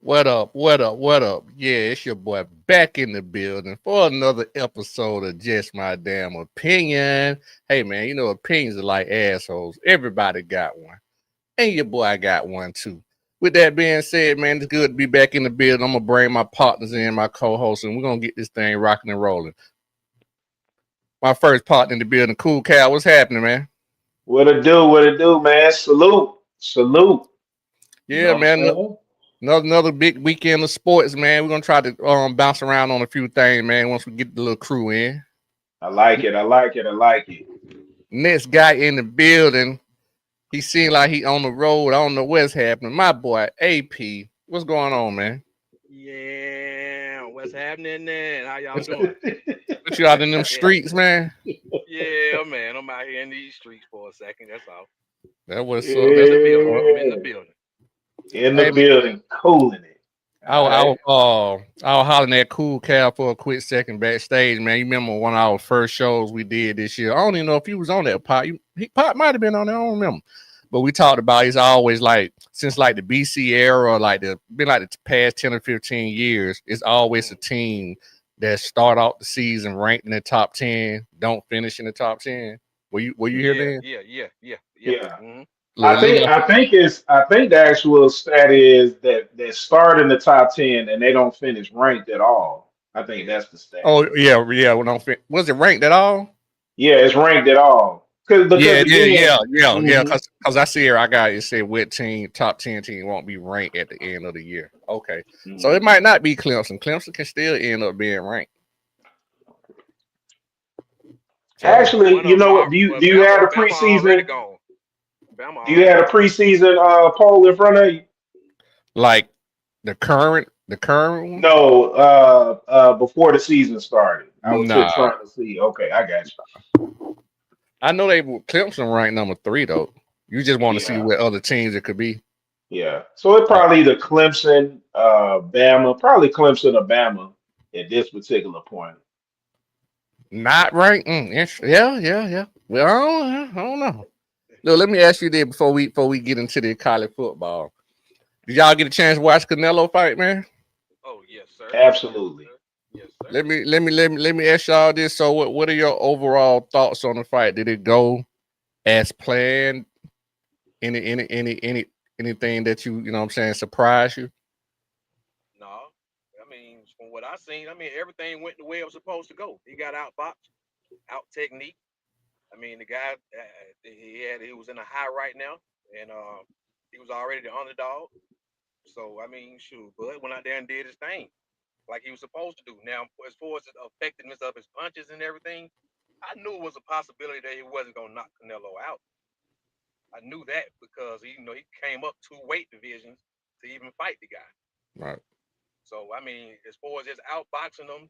What up? What up? What up? Yeah, it's your boy back in the building for another episode of Just My Damn Opinion. Hey man, you know opinions are like assholes. Everybody got one. And your boy got one too. With that being said, man, it's good to be back in the building. I'm gonna bring my partners in, my co-hosts, and we're gonna get this thing rocking and rolling. My first partner in the building, Cool Cal. What's happening, man? What it do? What it do, man? Salute, salute. You Yeah, know what I'm man. saying? Another big weekend of sports, man. We're gonna try to bounce around on a few things, man. Once we get the little crew in. I like it. I like it. I like it. Next guy in the building, he seemed like he on the road. I don't know what's happening. My boy AP, what's going on, man? Yeah, what's happening then? How y'all doing? What you out in them streets, man? Yeah, man, I'm out here in these streets for a second. That's all. That what's up. I'm in That's the building. up. I'm in the Yeah. building. In the Hey, building, cooling it. I, All I, right. was, I was hollering at Cool Cal for a quick second backstage, man. You remember one of our first shows we did this year? I don't even know if he was on that pot. Pot might have been on there. I don't remember. But we talked about he's always like since like the BC era, like the been like the past 10 or 15 years. It's always a Mm. team that start out the season ranked in the top 10, don't finish in the top 10. Were you here Yeah, then? yeah, yeah, yeah, yeah. Yeah. Look, let me, I think the actual stat is that they start in the top 10 and they don't finish ranked at all. I think that's the stat. oh yeah. When I was it ranked at all? Yeah, it's ranked at all. Yeah, Because yeah, again, yeah, yeah, yeah. mhm, Cause I see here I got it said what team top 10 team won't be ranked at the end of the year. Okay, so it mhm. might not be Clemson. Clemson can still end up being ranked. So Actually, One you of them know what? are, Do but you have a Bama already preseason? gone. Bama Do you already have a gone. preseason poll in front of you? like the current one, No, before the season started. I was just nah. trying to see. Okay, I got I know they Clemson ranked number 3 though. You just want you. to see Yeah, what other teams it could be. yeah. So it Oh, probably either Clemson, Bama, probably Clemson or Bama at this particular point. not ranked. Yeah. Well, I don't know. Look, let me ask you this before we get into the college football. Did y'all get a chance to watch Canelo fight, man? Oh yes, sir. Yes, Absolutely. sir. Yes, sir. Let me ask y'all this. So what are your overall thoughts on the fight? Did it go as planned? Anything that you know what I'm saying surprised you? No, I mean from what I seen, I mean everything went the way it was supposed to go. He got outboxed, out technique. I mean the guy he was in a high right now, and he was already the underdog. So I mean, shoot, Bud went out there and did his thing like he was supposed to do. Now, as far as the effectiveness of his punches and everything, I knew it was a possibility that he wasn't gonna knock Canelo out. I knew that because he came up 2 weight divisions to even fight the guy. Right. So I mean, as far as just outboxing them,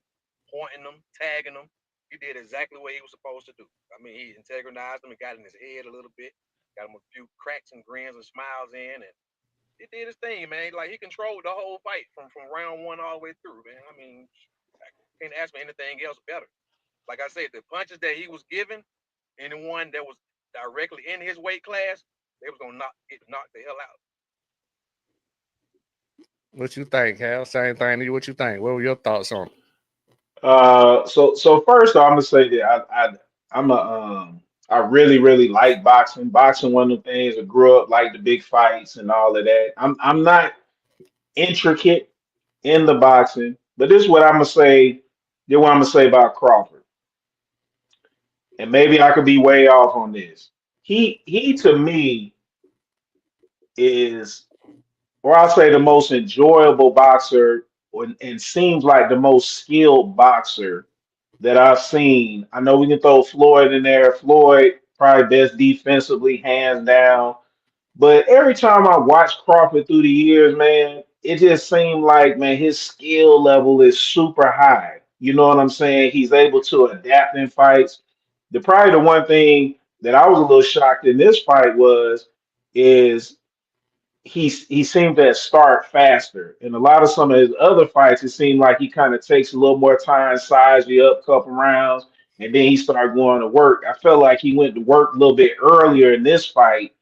pointing them, tagging them, he did exactly what he was supposed to do. I mean, he antagonized him and got in his head a little bit, got him a few cracks and grins and smiles in, and he did his thing, man. Like he controlled the whole fight from round one all the way through, man. I mean, I can't ask for anything else better. Like I said, the punches that he was giving, anyone that was directly in his weight class, they was gonna get knocked the hell out. What you think, Hal? Same thing to you. What you think? What were your thoughts on it? So first I'm gonna say that I'm a I really like boxing. Boxing one of the things I grew up like the big fights and all of that. I'm not intricate in the boxing, but this is what I'm gonna say. This is what I'm gonna say about Crawford, and maybe I could be way off on this. He to me is, or I'll say the most enjoyable boxer, and seems like the most skilled boxer that I've seen. I know we can throw Floyd in there. Floyd probably best defensively, hands down. But every time I watch Crawford through the years, man, it just seemed like, man, his skill level is super high. You know what I'm saying? He's able to adapt in fights. Probably the one thing that I was a little shocked in this fight is he seemed to start faster. In a lot of some of his other fights, it seemed like he kind of takes a little more time, size you up, couple rounds, and then he started going to work. I felt like he went to work a little bit earlier in this fight,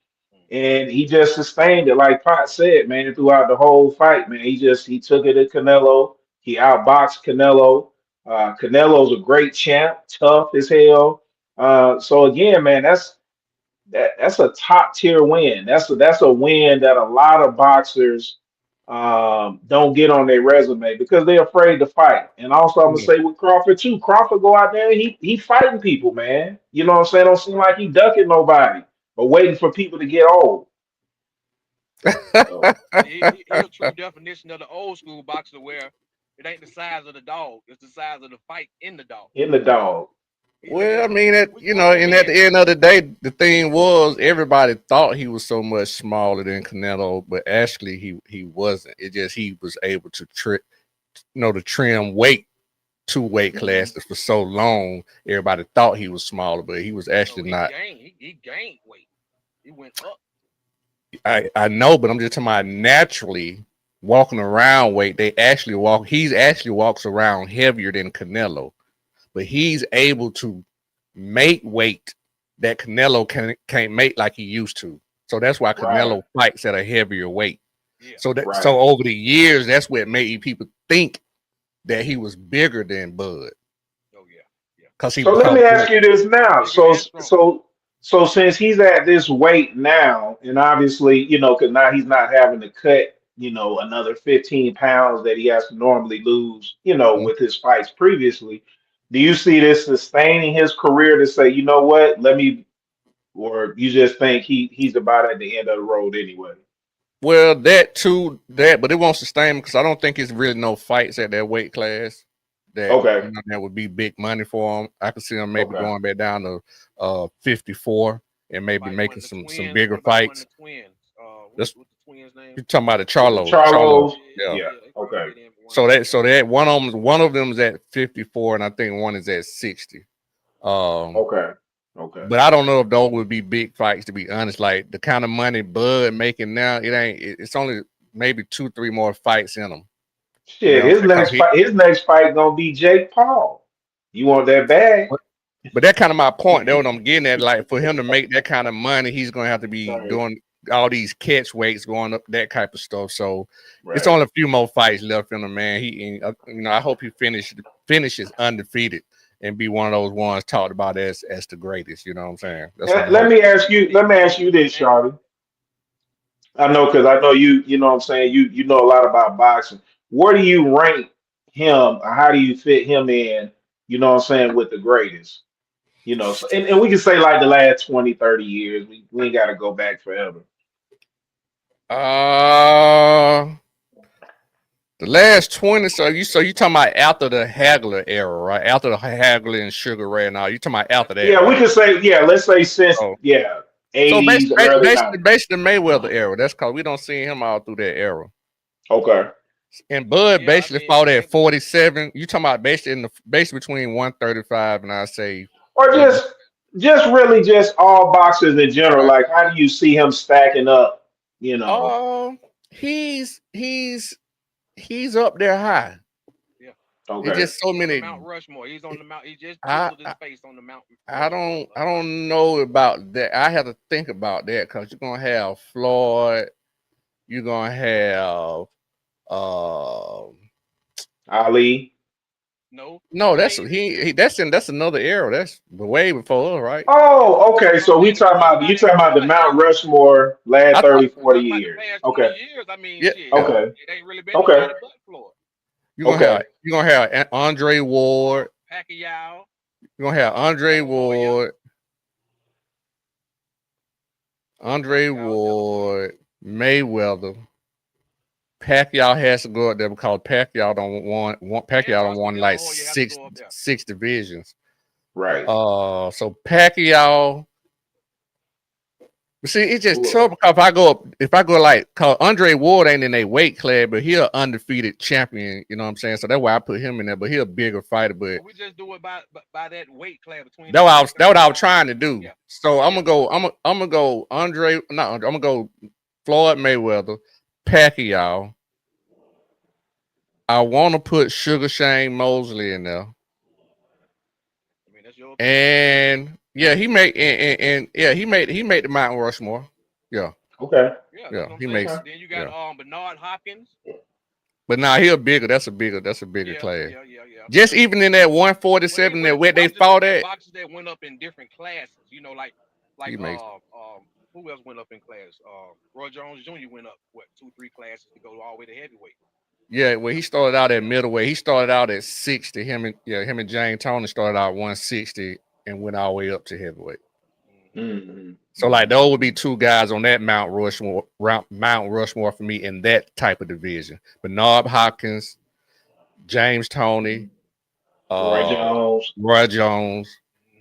and he just sustained it, like Pot said, man, throughout the whole fight, man. He took it to Canelo. He outboxed Canelo. Canelo's a great champ, tough as hell. So again, man, that's a top tier win. That's a win that a lot of boxers don't get on their resume because they're afraid to fight. And also, I'm gonna Mm. say with Crawford too. Crawford go out there, and he fighting people, man. You know what I'm saying? Don't seem like he ducking nobody, but waiting for people to get old. So He a true definition of the old school boxer where it ain't the size of the dog, it's the size of the fight in the dog. in the dog, He look Well, I at mean, which one and at win. the end of the day, the thing was everybody thought he was so much smaller than Canelo, but actually he wasn't. It just he was able to to trim weight two weight classes for so long. Everybody thought he was smaller, but he was No, actually he not. gained. He gained weight. He went up. I know, but I'm just talking about naturally walking around weight. They actually walk. He's actually walks around heavier than Canelo, but he's able to make weight that Canelo can't make like he used to. So that's why right, Canelo fights at a heavier weight. Yeah. So right. over the years, that's what made people think that he was bigger than Bud Oh yeah. Yeah. because he So let me pumped ask up. you this now. Bigger and stronger. So since he's at this weight now, and obviously, because now he's not having to cut, another 15 pounds that he has to normally lose, with his fights previously, do you see this sustaining his career to say, you know what, or you just think he's about at the end of the road anyway? Well, that too, but it won't sustain because I don't think it's really no fights at that weight class Okay, that would be big money for him. I could see him maybe okay. going back down to 54 and maybe Fight one making of the some twins. bigger What about one of fights. the twins? That's What's the twins' name? you're talking about the The Charlo, Charlos, yeah. yeah, Yeah, they probably okay, get in for one of them So fights. that one of them is at 54, and I think one is at 60. Um, okay, okay. but I don't know if those would be big fights to be honest. Like the kind of money Bud making now, it's only maybe 2, 3 more fights in them. You Shit, know what I'm saying? 'Cause his next fight gonna be Jake Paul. You want that bag? but that kind of my point. That's what I'm getting at. Like for him to make that kind of money, he's gonna have to be Right, doing all these catch weights, going up that type of stuff. So it's right. only a few more fights left in him, man. I hope he finishes undefeated and be one of those ones talked about as the greatest. You know what I'm saying? That's what And I'm hoping. let me ask you this, Canelo. Charlie. I know you know what I'm saying, you know a lot about boxing. Where do you rank him, or how do you fit him in, what I'm saying, with the greatest? So, and we can say like the last 20, 30 years. We ain't gotta go back forever. Uh the last 20. So you talking about after the Hagler era, right? After the Hagler and Sugar Ray and all. You talking about after that, Yeah, we right? can say, yeah, let's say since, Oh. yeah, So 80s, early 90s. basically Mayweather era. That's cause we don't see him all through that era. Okay. And Bud Yeah, I basically mean, fought I at think 47. You talking about basically between 135 and I say Or maybe just really just all boxers in general. right. Like, how do you see him stacking up? You know. Oh, he's up there high. yeah. It's Okay. just so He on the many. Mount Rushmore. He's on the Mount. He just I chiseled his I, face on the Mount I Rushmore don't of I boxing. don't know about that. I have to think about that because you're gonna have Floyd. You're gonna have um Ali. No, no, I mean, that's another era. That's way before us, right? Oh, okay. no, I'm So saying if you you talking talking about the about Mount era, Rushmore last I thought 30, if we 40 talking about the years. past 20 Okay. years, I mean, yeah, shit, yeah. Okay. it ain't really been Okay. nobody but Floyd. Okay. You're gonna have Andre Ward. Pacquiao, You're gonna have Andre De La Hoya, Ward, Andre Pacquiao, De La Hoya. Ward, Mayweather. Pacquiao has to go up there because And Pacquiao don't Oscar want De La like Hoya have to six go up there. six divisions. Right. So Pacquiao. But see, it's just Cool. tough because if I go like, cause Andre Ward ain't in a weight class, but he an undefeated champion. You know what I'm saying? So that's why I put him in there. But he a bigger fighter. But But we just do it by that weight class between the that what I was 135. trying to do. Yeah, So I'm yeah. gonna go. I'm gonna go Andre. No, I'm gonna go Floyd Mayweather, Pacquiao. I want to put Sugar Shane Mosley in there, I mean, that's your opinion. and yeah, he made and yeah he made the Mount Rushmore. Yeah, Okay. Yeah, that's Yeah, what I'm he saying. makes. Okay. Then you got Yeah, Bernard Hopkins. but now he a bigger. That's a bigger Yeah, class. yeah, yeah, yeah, Just yeah. even in that Well, they 147 that well, where well, they I'm just fought looking at at, boxers that went up in different classes. You know, like he makes. who else went up in class? Roy Jones Jr. went up what 2 3 classes to go all the way to heavyweight. Yeah, well, he started out at middleweight. He started out at 60. Him and James Tony started out 160 and went all the way up to heavyweight. Hmm. Mm-hmm. So like those would be two guys on that Mount Rushmore for me in that type of division. Bernard Hopkins, James Tony, Roy uh, Jones. Roy Jones,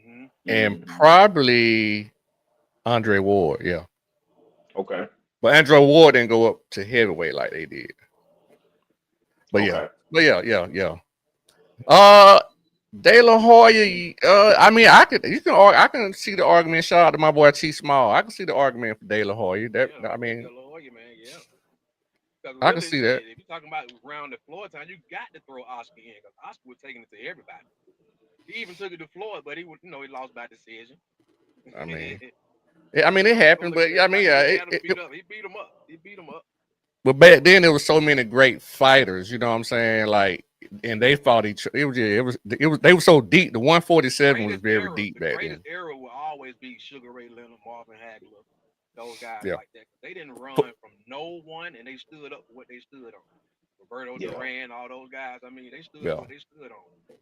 Hmm. and Mm-hmm. probably Andre Ward. Yeah, Okay. but Andre Ward didn't go up to heavyweight like they did. But yeah, Okay. yeah. Uh, De La Hoya. I mean, I can see the argument. Shout out to my boy T Small. I can see the argument for De La Hoya. That Yeah, I for mean, De La Hoya, man. Yeah, because I can really, see that. shit, if you're talking about round the Floyd time, you got to throw Oscar in because Oscar was taking it to everybody. He even took it to Floyd, but he would, he lost by decision. I mean, You it don't happened, look but at yeah, I it mean, like yeah, he had him beat up. He beat him up. He beat him up. but back then there was so many great fighters. You know what I'm saying? Like, and they fought each. It was. They were so deep. The 147 was very deep The back greatest then. era will always be Sugar Ray Leonard, Marvin Hagler, those guys Yeah, like that. They didn't run from no one, and they stood up for what they stood on. Roberto Yeah. Duran, all those guys. I mean, they stood yeah. what they stood on.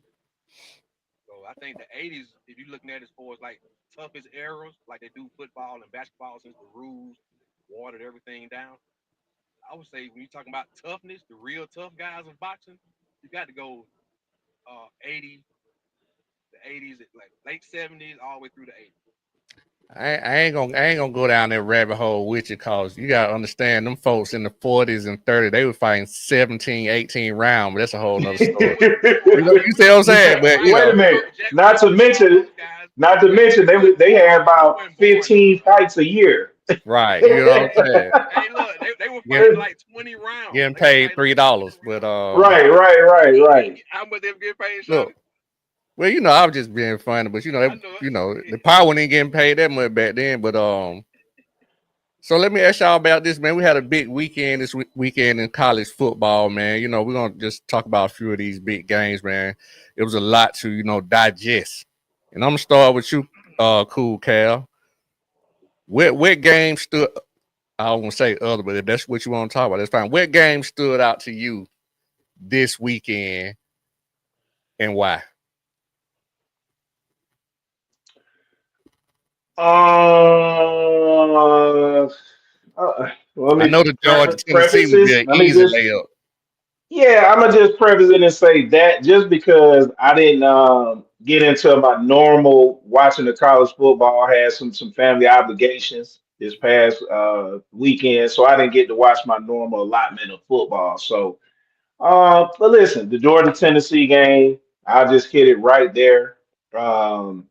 So I think the '80s, if you're looking at it as far as like toughest eras, like they do football and basketball since the rules watered everything down. I would say when you're talking about toughness, the real tough guys of boxing, you got to go 80, the '80s, like late '70s, all the way through the '80s. I ain't gonna go down that rabbit hole with you, cause you gotta understand them folks in the 40s and 30s, they were fighting 17, 18 rounds, but that's a whole nother story. Before I You mean, see what I'm saying? But right Wait a minute. before Jack Not to Robinson, all mention, those guys, not to mention, they had we about wasn't born though. 15 fights a year. right, you know what I'm saying? Hey, look, they were Get, fighting like 20 rounds. getting They were paid fighting like $3, 20 but rounds. Right. How much they were getting paid, Shotty? look, well, I was just being funny, but I know the it. power wasn't getting paid that much back then, but so let me ask y'all about this, man. We had a big weekend this weekend in college football, man. We're gonna just talk about a few of these big games, man. It was a lot to, digest. And I'm gonna start with you, cool Cal. What game stood I don't want to say other, but if that's what you want to talk about, that's fine. What game stood out to you this weekend and why? Uh, let I me know the Georgia Tennessee preface would be this. an Let me easy just layup. Yeah, I'm gonna just preface it and say that just because I didn't get into my normal watching the college football, I had some family obligations this past weekend, so I didn't get to watch my normal allotment of football. So, but listen, the Georgia Tennessee game, I'll just hit it right there. Um,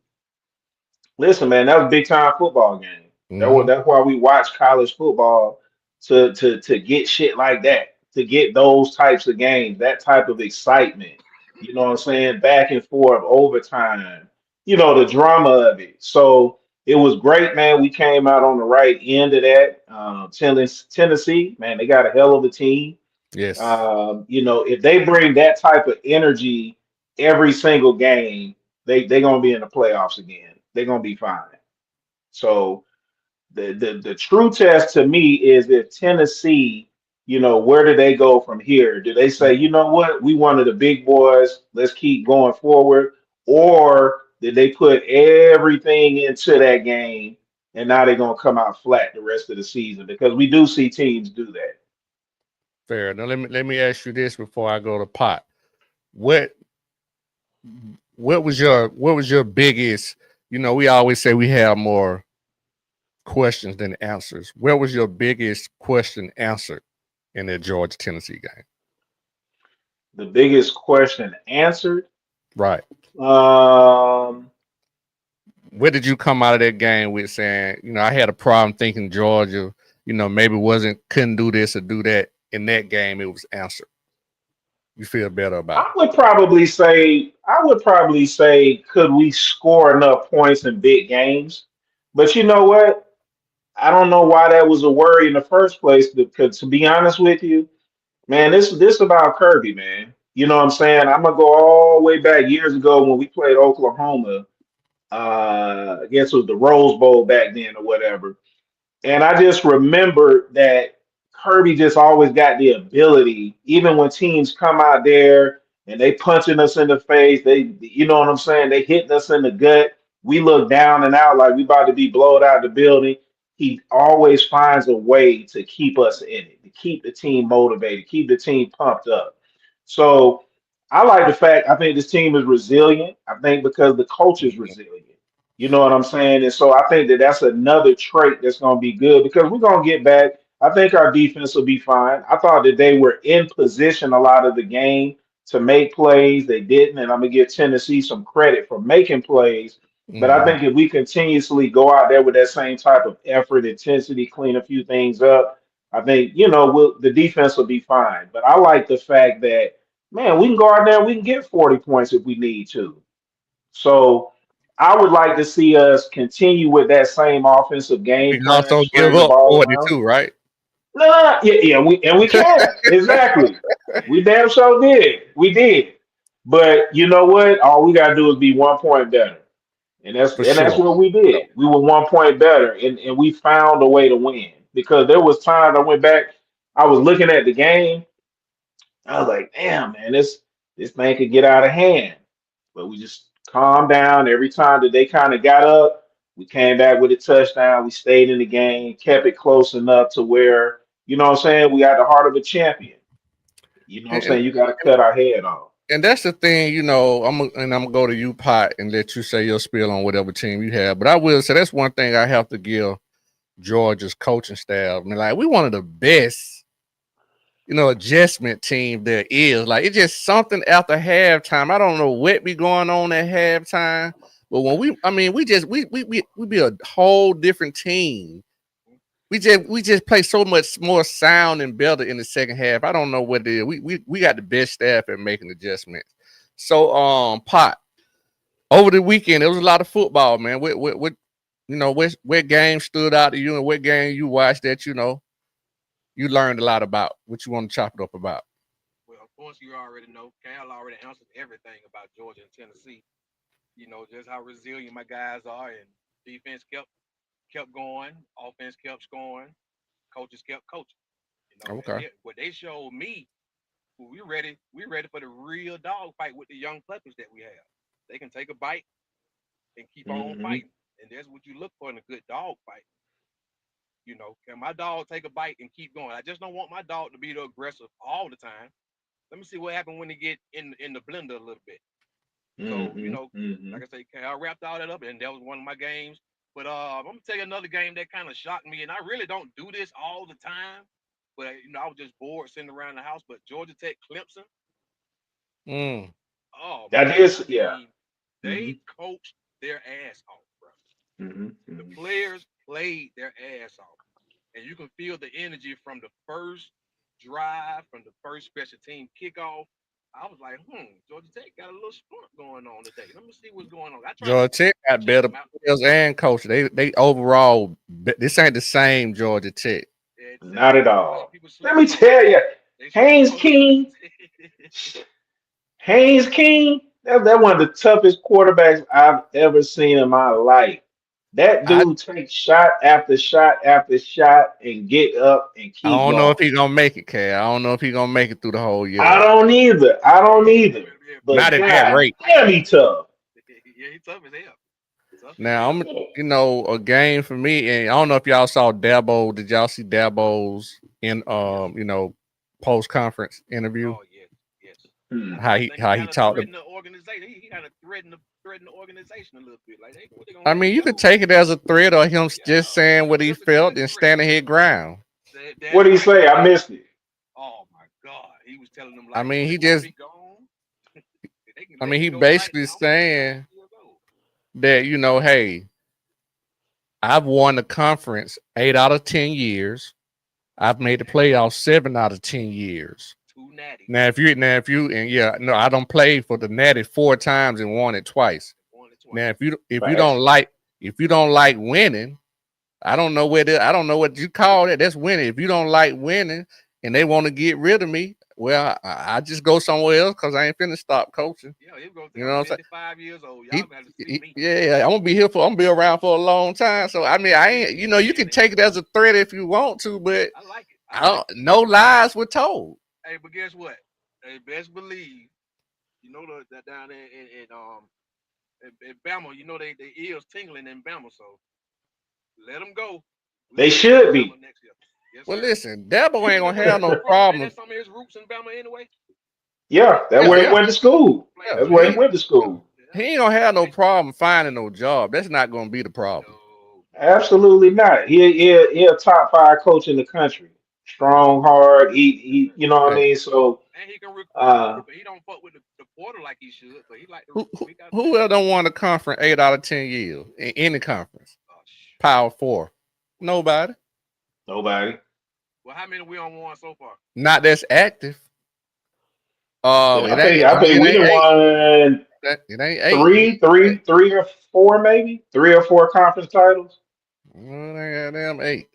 Listen, man, that was a big time football game. Mm-hmm. That's why we watch college football to get shit like that, to get those types of games, that type of excitement. You know what I'm saying? Back and forth, overtime. The drama of it. So it was great, man. We came out on the right end of that. Tennessee, man, they got a hell of a team. Yes, If they bring that type of energy every single game, they gonna be in the playoffs again. They're gonna be fine. So the true test to me is if Tennessee, where do they go from here? Do they say, you know what, we one of the big boys, let's keep going forward, or did they put everything into that game and now they're gonna come out flat the rest of the season? Because we do see teams do that. fair. Now let me ask you this before I go to pot. What what was your biggest? We always say we have more questions than answers. What was your biggest question answered in that Georgia Tennessee game? The biggest question answered. Right. Um, What did you come out of that game with saying, I had a problem thinking Georgia, maybe wasn't couldn't do this or do that. In that game, it was answered. You feel better about it. I would probably say, could we score enough points in big games? But you know what? I don't know why that was a worry in the first place. Because to be honest with you, man, this about Kirby, man. You know what I'm saying? I'm gonna go all the way back years ago when we played Oklahoma. I guess it was the Rose Bowl back then or whatever. And I just remember that Kirby just always got the ability, even when teams come out there and they punching us in the face, you know what I'm saying? They hitting us in the gut. We look down and out like we about to be blowed out the building. He always finds a way to keep us in it, to keep the team motivated, keep the team pumped up. So I like the fact I think this team is resilient. I think because the coach is resilient. You know what I'm saying? And so I think that that's another trait that's going to be good because we're going to get back. I think our defense will be fine. I thought that they were in position a lot of the game to make plays. They didn't. And I'm going to give Tennessee some credit for making plays. But I Mm-hmm. think if we continuously go out there with that same type of effort, intensity, clean a few things up, I think, the defense will be fine. But I like the fact that, man, we can go out there and we can get 40 points if we need to. So I would like to see us continue with that same offensive We game can plan, also give spreading the up ball around. 42, right? No, no, no. Yeah, we can exactly. We damn sure did. We did. But you know what? All we gotta do is be 1 point better, and that's For and that's sure. what we did. We were 1 point better, and we found a way to win because there was times I went back. I was looking at the game. I was like, damn, man, this thing could get out of hand. But we just calmed down. Every time that they kind of got up, we came back with a touchdown. We stayed in the game, kept it close enough to where, you know what I'm saying, we got the heart of a champion. You know what I'm And, and saying? You got to cut our head off. and that's the thing, I'm gonna go to you, Pot, and let you say your spiel on whatever team you have. But I will say that's one thing I have to give Georgia's coaching staff. I mean, like we one of the best, adjustment team there is. Like it's just something after halftime. I don't know what be going on at halftime, but when we be a whole different team. We just play so much more sound and better in the second half. I don't know what it is. We got the best staff at making adjustments. So Pot, over the weekend there was a lot of football, man. What game stood out to you and what game you watched that you learned a lot about? What you want to chop it up about? Well, of course, you already know. Cal already answered everything about Georgia and Tennessee. You know just how resilient my guys are, and defense kept going, offense kept scoring, coaches kept coaching. And Okay. what they showed me, well, we ready for the real dog fight with the young players that we have. They can take a bite and keep on Hmm. fighting, and that's what you look for in a good dog fight. Can my dog take a bite and keep going? I just don't want my dog to be the aggressive all the time. Let me see what happens when they get in the blender a little bit. So, Hmm. like I say, I wrapped all that up, and that was one of my games. But I'm gonna tell you another game that kind of shocked me, and I really don't do this all the time. But I was just bored sitting around the house. But Georgia Tech, Clemson, Mm. oh That man, is, I yeah. mean, Hmm. they coached their ass off, bro. Hmm. The Hmm. players played their ass off, and you can feel the energy from the first drive, from the first special team kickoff. I was like, Georgia Tech got a little spunk going on today. Let me see what's going on. I tried to Georgia Tech got check better them out. players and coach. They overall this ain't the same Georgia Tech. Not at Exactly. A lot of all. people Let sleeping me on them. tell you, They sleeping Haynes on Georgia King. Tech. Haynes King, that one of the toughest quarterbacks I've ever seen in my life. That I dude takes shot after shot after shot and get up and I keep don't know if going. he gonna make it, Cal. I don't know if he gonna make it through the whole I year. don't either. I don't either. Not But at that God rate. damn, he tough. Yeah, he tough as hell. Tough as Now hell. I'm a game for me, and I don't know if y'all saw Dabo. Did y'all see Dabo's in Yes. post conference interview? Oh yes. Yes. Hmm. I think he How he kind of talked. threatened the organization. He kind of threatened the organization a little bit. Like, hey, what they gonna I let mean, me you could go? take it as a threat or him just Yeah, saying what he just a good felt and threat. standing his ground. What That's did he right. say? I missed it. Oh my God, he was telling them I like, if mean, they he want just. me gone, they can I let mean, me he go right basically now. I'm 55 saying years old. that hey, I've won the conference 8 out of 10 years. I've made the Exactly. playoffs 7 out of 10 years. Two natties. Now if you and yeah, no, I don't play for the Natty 4 times and won it twice. Won it Now twice. if you Facts. don't like winning, I don't know I don't know what you call it. That's winning. If you don't like winning and they want to get rid of me, well, I just go somewhere else because I ain't finna stop coaching. Yeah, he gonna say You know I'm what I'm saying? 55 years old. Y'all He, got to see me. yeah, I'm gonna be here for. I'm gonna be around for a long time. So I mean, I ain't. You know, you can take it as a threat if you want to, but I like it. I I like don't. No lies were told. it. Hey, but guess what? Hey, best believe you know that down there in Bama, you know they ears tingling in Bama, so let them go. We'll They see him in should be. Bama next year. Yes, Well, sir. listen, Dabo ain't Ain't that gonna where have no Dabo from? Ain't problem. that some of his roots in Bama anyway? Yeah, that's Yeah, where he yeah, went to school. Played yeah. That's for where he He went to school. he yeah. ain't gonna have no Hey, problem finding no job. That's not gonna be the problem. no, Absolutely not. He a top five coach in the country. Strong, hard. He you know what I Hey, mean. So and he can recruit, uh, but he don't fuck with the portal like he should. But he like to who recruit. who, He got who else don't won a conference 8 out of 10 years in any conference? oh, Power four. Nobody. nobody. well, how many we on one so far? Not that's active. Yeah, It I ain't. think I mean, it we ain't done eight. won It ain't eight. three or four maybe 3 or 4 conference titles. Well, it ain't goddamn eight.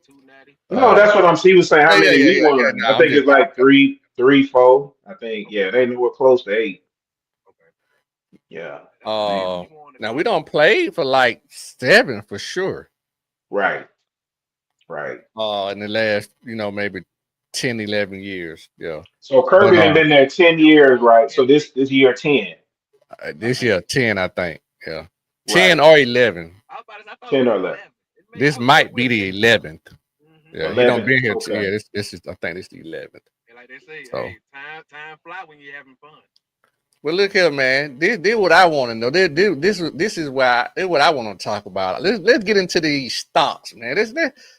Two natty. No, Uh, that's what I'm. He was saying yeah, how yeah, many yeah, we yeah, yeah. won. I No, I'm think just. it's like three, 4. I think yeah, Okay, they were close to 8. okay. Yeah, That's the they name we want to Now we go. don't play for like 7 for sure. right, right. In the last, maybe 10, 11 years. Yeah. So But Kirby done been there 10 years, right? So this year 10, I this year think. 10, I think. Yeah. 10 Right, or 11. I was about to say, I thought it 10 was or 11. 11. It may, This I might be went the 10. 11th. Mm-hmm. Yeah, he don't 11. been here. Okay. Yeah, this is. I think this the 11th. And like they say, So, hey, time fly when you're having fun. well, look here, man. This what I want to know. This is what I want to talk about. Let's get into these stocks, man.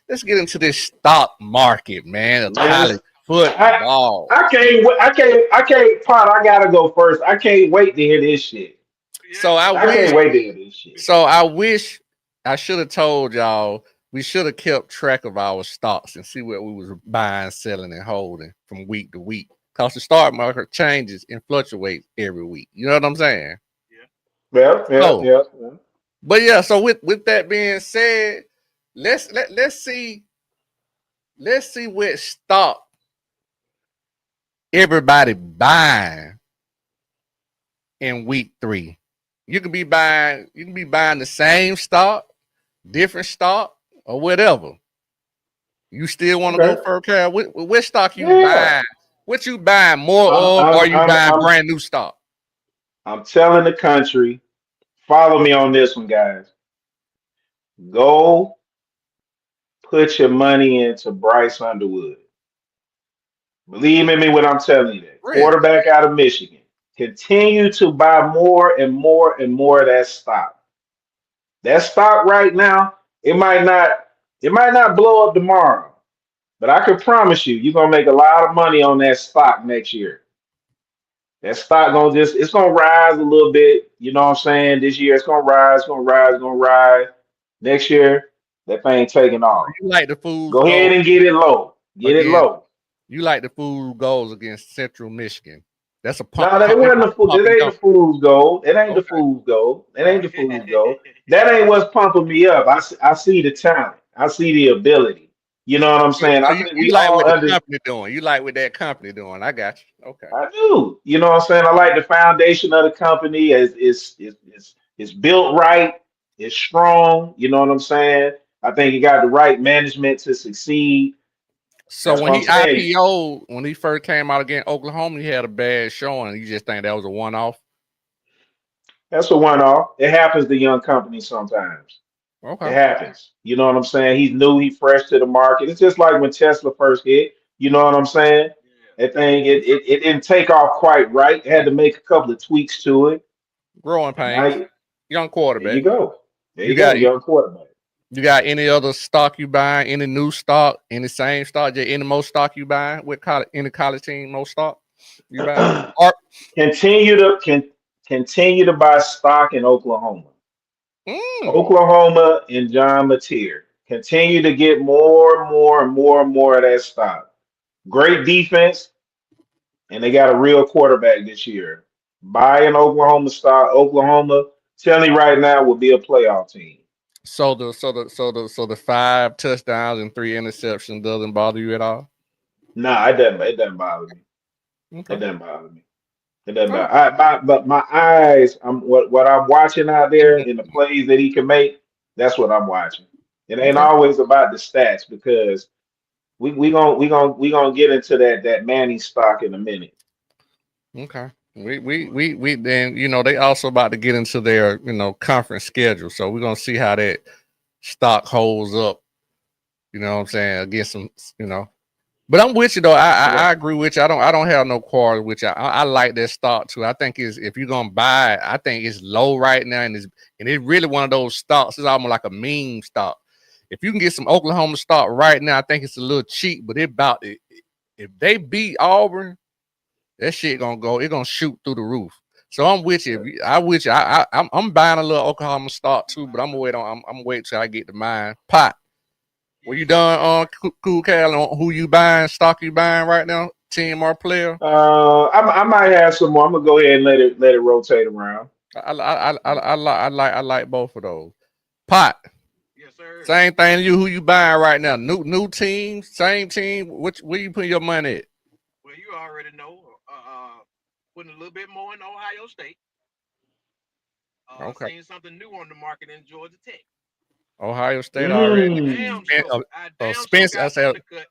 Let's get into this stock market, man, of Man, college I football. I can't I can't Pot, I gotta go first. I can't wait to hear this shit. So Yeah, I I wish can't wait to hear this shit. So I wish I should have told y'all we should have kept track of our stocks and see what we was buying, selling, and holding from week to week. Cause the stock market changes and fluctuates every week. You know what I'm saying? yeah. Well, yeah, So, yeah, yeah. but yeah. So with that being said, let's see what stock everybody buying in week 3. You can be buying the same stock, different stock, or whatever. You still want to go Okay. first, Carol? What stock you Yeah. buying? What you buying more I'm of, or I'm you I'm buying I'm brand new stock? I'm telling the country, follow me on this one, guys. Go put your money into Bryce Underwood. Believe in me when I'm telling you that. Really? Quarterback out of Michigan. Continue to buy more and more and more of that stock. That stock right now, it might not it might not blow up tomorrow, but I can promise you, you're gonna make a lot of money on that stock next year. That stock gonna just it's gonna rise a little bit. You know what I'm saying? This year it's gonna rise, gonna rise, gonna rise. Next year, that thing taking off. You like the fools Go ahead go and get it low. Get it against? low. You like the fool goes against Central Michigan? That's a No, that they wasn't call the it fool. pump That and ain't the dump. fool's gold. It ain't the Okay, fool's gold. It all ain't right. the fool's gold. That ain't what's pumping me up. I see the talent. I see the ability. You know what I'm So, saying? so I you, think you we like all what the under. company doing? You like what that company doing? I got you. Okay. I do. You know what I'm saying? I like the foundation of the company. It's built right. It's strong. You know what I'm saying? I think you got the right management to succeed. So That's when what I'm he saying. IPO, when he first came out against Oklahoma, he had a bad showing. You just think that was a one off? That's a one-off. It happens to young companies sometimes. It Okay. happens. You know what I'm saying? He's new, he's fresh to the market. It's just like when Tesla first hit. You know what I'm saying? Yeah. That thing, it didn't take off quite right. It had to make a couple of tweaks to it. Growing And now pains. Young there you quarterback. go. There You you go, got young quarterback. You got any other stock you buying? Any new stock? Any same stock? Just any more stock you buying? With college, any college team, more stock you buying? Or continue to continue to buy stock in Oklahoma. mm, Oklahoma and John Mateer. Continue to get more and more and more and more of that stock. Great defense, and they got a real quarterback this year. Buy an Oklahoma stock. Oklahoma, tell me right now, will be a playoff team. So the 5 touchdowns and 3 interceptions doesn't bother you at all? Nah, it doesn't bother me. It Okay. doesn't bother me. It doesn't Oh, bother. But my eyes, what I'm watching out there in the plays that he can make. That's what I'm watching. It ain't okay. always about the stats because we gonna get into that Manny stock in a minute. Okay. We then they also about to get into their conference schedule, so we're gonna see how that stock holds up. You know what I'm saying against some you know. But I'm with you though. I Right. agree with you. I don't have no quarrel with you. I like that stock too. I think is if you're gonna buy it, I think it's low right now, and it's really one of those stocks. It's almost like a meme stock. If you can get some Oklahoma stock right now, I think it's a little cheap, but it about it. If they beat Auburn, that shit gonna go. It gonna shoot through the roof. So I'm with you. I with you. I'm buying a little Oklahoma stock too, but I'm gonna wait on. I'm wait till I get to mine. Pot. Were Yes, you sir. done on Cool Cal on who you buying, stock you buying right now, team or player? I might have some more. I'm gonna go ahead and let it rotate around. I like both of those. Pot, Yes, sir. same thing to you. Who you buying right now? New team, same team. Which where you putting your money at? Well, you already know. Putting a little bit more in Ohio State. Okay, Seeing something new on the market in Georgia Tech. Ohio State already. I Mm. damn sure, I damn sure Spence, I got said, something to cut.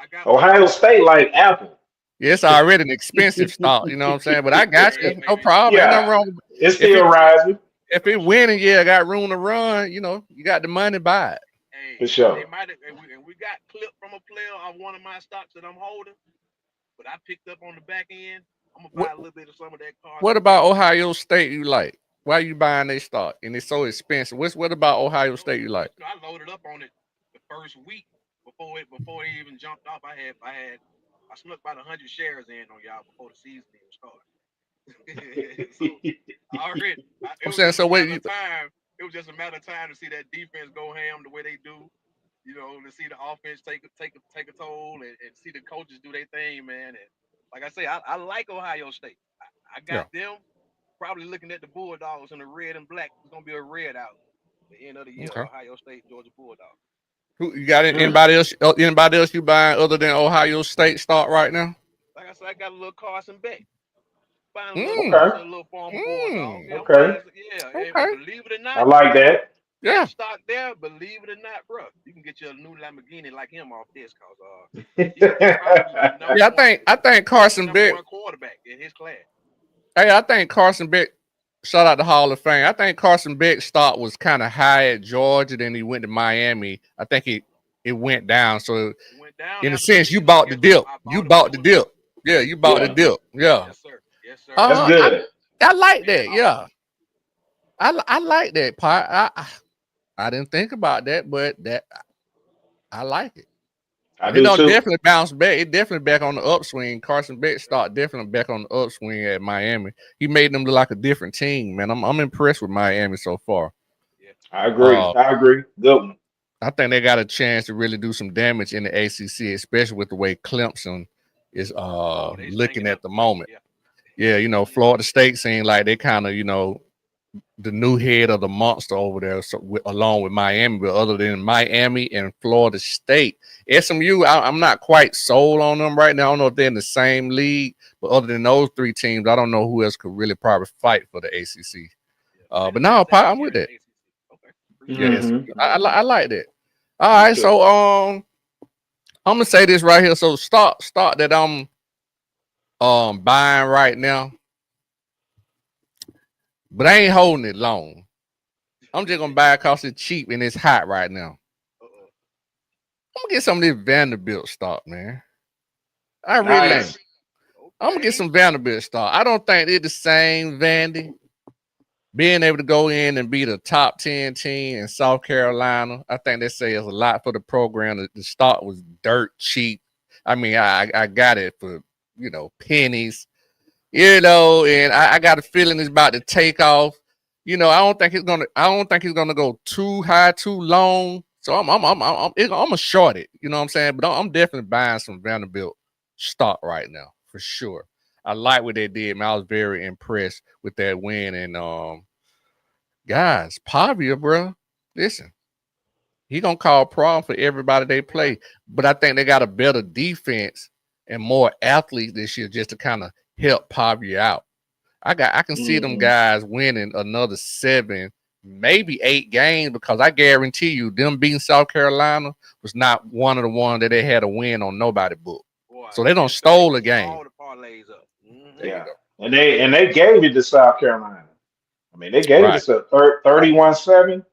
I got one Ohio more. State like Apple. yeah, it's already an expensive stock. You know what I'm saying? But I got you. Hey, No hey, problem. Ain't nothing Yeah, wrong. it's If still it rising if it winning, yeah, I got room to run. You got the money, buy it. for hey, they sure. might have, and we got clipped from a player of one of my stocks that I'm holding, but I picked up on the back end. I'm gonna What buy a little bit of some of that What Carson about Beck. Ohio State you like? Why you buying their stock and it's so expensive? What about Ohio No, State you like? I loaded up on it the first week before it even jumped off. I snuck about 100 shares in on y'all before the season even started. So I already, it I'm was saying just so. a What matter you? of time. It was just a matter of time to see that defense go ham the way they do. To see the offense take a toll and see the coaches do their thing, man. And like I say, I like Ohio State. I got Yeah. them probably looking at the Bulldogs in the red and black. It's gonna be a red out the end of the year. Okay. Ohio State, Georgia Bulldogs. Who you got? Mm. Anybody else? Anybody else you buying other than Ohio State stock right now? Like I said, I got a little Carson Beck. Buying a little Mm. Okay. Carson, a little former Bulldog. Mm. Yeah, I'm Okay. buying. Yeah, and Okay. believe it or I not, like that. that Yeah. stock there, believe it or not, bro, you can get you a new Lamborghini like him off this, cause he probably be the number Yeah. I one. think I He think probably the Carson number Beck. one quarterback in his class. Hey, I think Carson Beck. Shout out to Hall of Fame. I think Carson Beck's stock was kind of high at Georgia. Then he went to Miami. I think it went down. So It went down in a after the sense, you season. I bought the guess I, dip. I You bought him bought the into it. dip. Yeah, you bought the Yeah, dip. Yeah. Yes, sir. Yes, sir. that's Uh, I good. I like Man, that. Yeah, I like that part. I didn't think about that, but that I like it, I and it do don't too. definitely bounce back. It definitely back on the upswing. Carson Beck start definitely back on the upswing at Miami. He made them look like a different team, man. I'm impressed with Miami so far. yeah. I agree. Uh, I agree. Good one. I think they got a chance to really do some damage in the ACC, especially with the way Clemson is Oh, they looking stinking at up. the moment. Yeah. Yeah, Florida State seemed like they kind of, the new head of the monster over there, so along with Miami. But other than Miami and Florida State, SMU, I'm not quite sold on them right now. I don't know if they're in the same league, but other than those three teams, I don't know who else could really probably fight for the ACC. Yeah. They the But no, best team I'm here with in the that. ACC. Okay. Yeah, Appreciate that. Hmm. I like that. All Me right, too. so I'm gonna say this right here. So start that I'm buying right now, but I ain't holding it long. I'm just gonna buy it cause it's cheap and it's hot right now. Uh-oh. I'm gonna get some of this Vanderbilt stock, man. I really am. Nice. I'm gonna get Okay. some Vanderbilt stock. I don't think they're the same Vandy. Being able to go in and be the top 10 team in South Carolina, I think that says a lot for the program. The stock was dirt cheap. I mean, I got it for pennies. And I got a feeling it's about to take off. I don't think it's gonna go too high, too long. So I'm gonna short it. You know what I'm saying? But I'm definitely buying some Vanderbilt stock right now for sure. I like what they did, man. I was very impressed with that win. And guys, Pavia, bro, listen, he gonna cause problem for everybody they play. But I think they got a better defense and more athletes this year just to kind of help poverty out. I can see them Hmm. guys winning another 7, maybe 8 games because I guarantee you them beating South Carolina was not one of the ones that they had a win on nobody book. Boy, So they don't yes, sir. They stole the messed game. all the parlays up. Mm-hmm. There you Yeah, go. and they gave it to South Carolina. I mean, they gave Right. us a 31-7.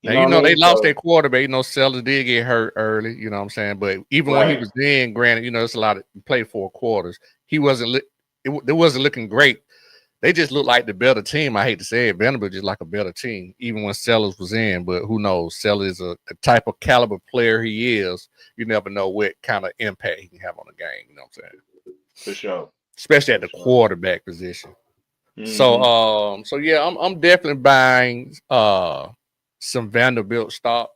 You Now know you what I know they mean? lost their So quarterback. You know Sellers did get hurt early. You know what I'm saying, but even when he right. was in, granted, you know it's a lot of played 4 quarters. He wasn't. It wasn't looking great. They just looked like the better team. I hate to say it, Vanderbilt just like a better team, even when Sellers was in. But who knows? Sellers is a type of caliber player he is. You never know what kind of impact he can have on the game. You know what I'm saying? For sure. Especially at For the sure. quarterback position. So Hmm. so yeah, I'm definitely buying some Vanderbilt stock.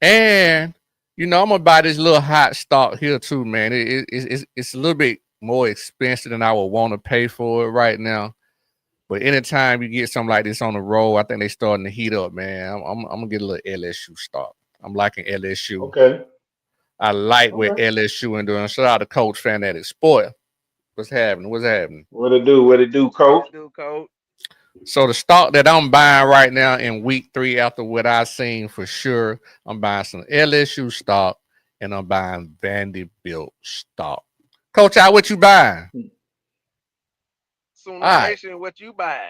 And you know, I'm gonna buy this little hot stock here too, man. It's a little bit more expensive than I would want to pay for it right now. But anytime you get something like this on the road, I think they starting to heat up, man. I'm gonna get a little LSU stock. I'm liking LSU. Okay. I like what Okay. LSU and doing. Shout out to Coach Fanatic Sport. What's happening? What's happening? What it do? What it do, What Coach? it do, coach? So the stock that I'm buying right now in week 3, after what I seen for sure, I'm buying some LSU stock and I'm buying Vanderbilt stock. Coach, out what you buying? Sooner All right. Nation, what you buying?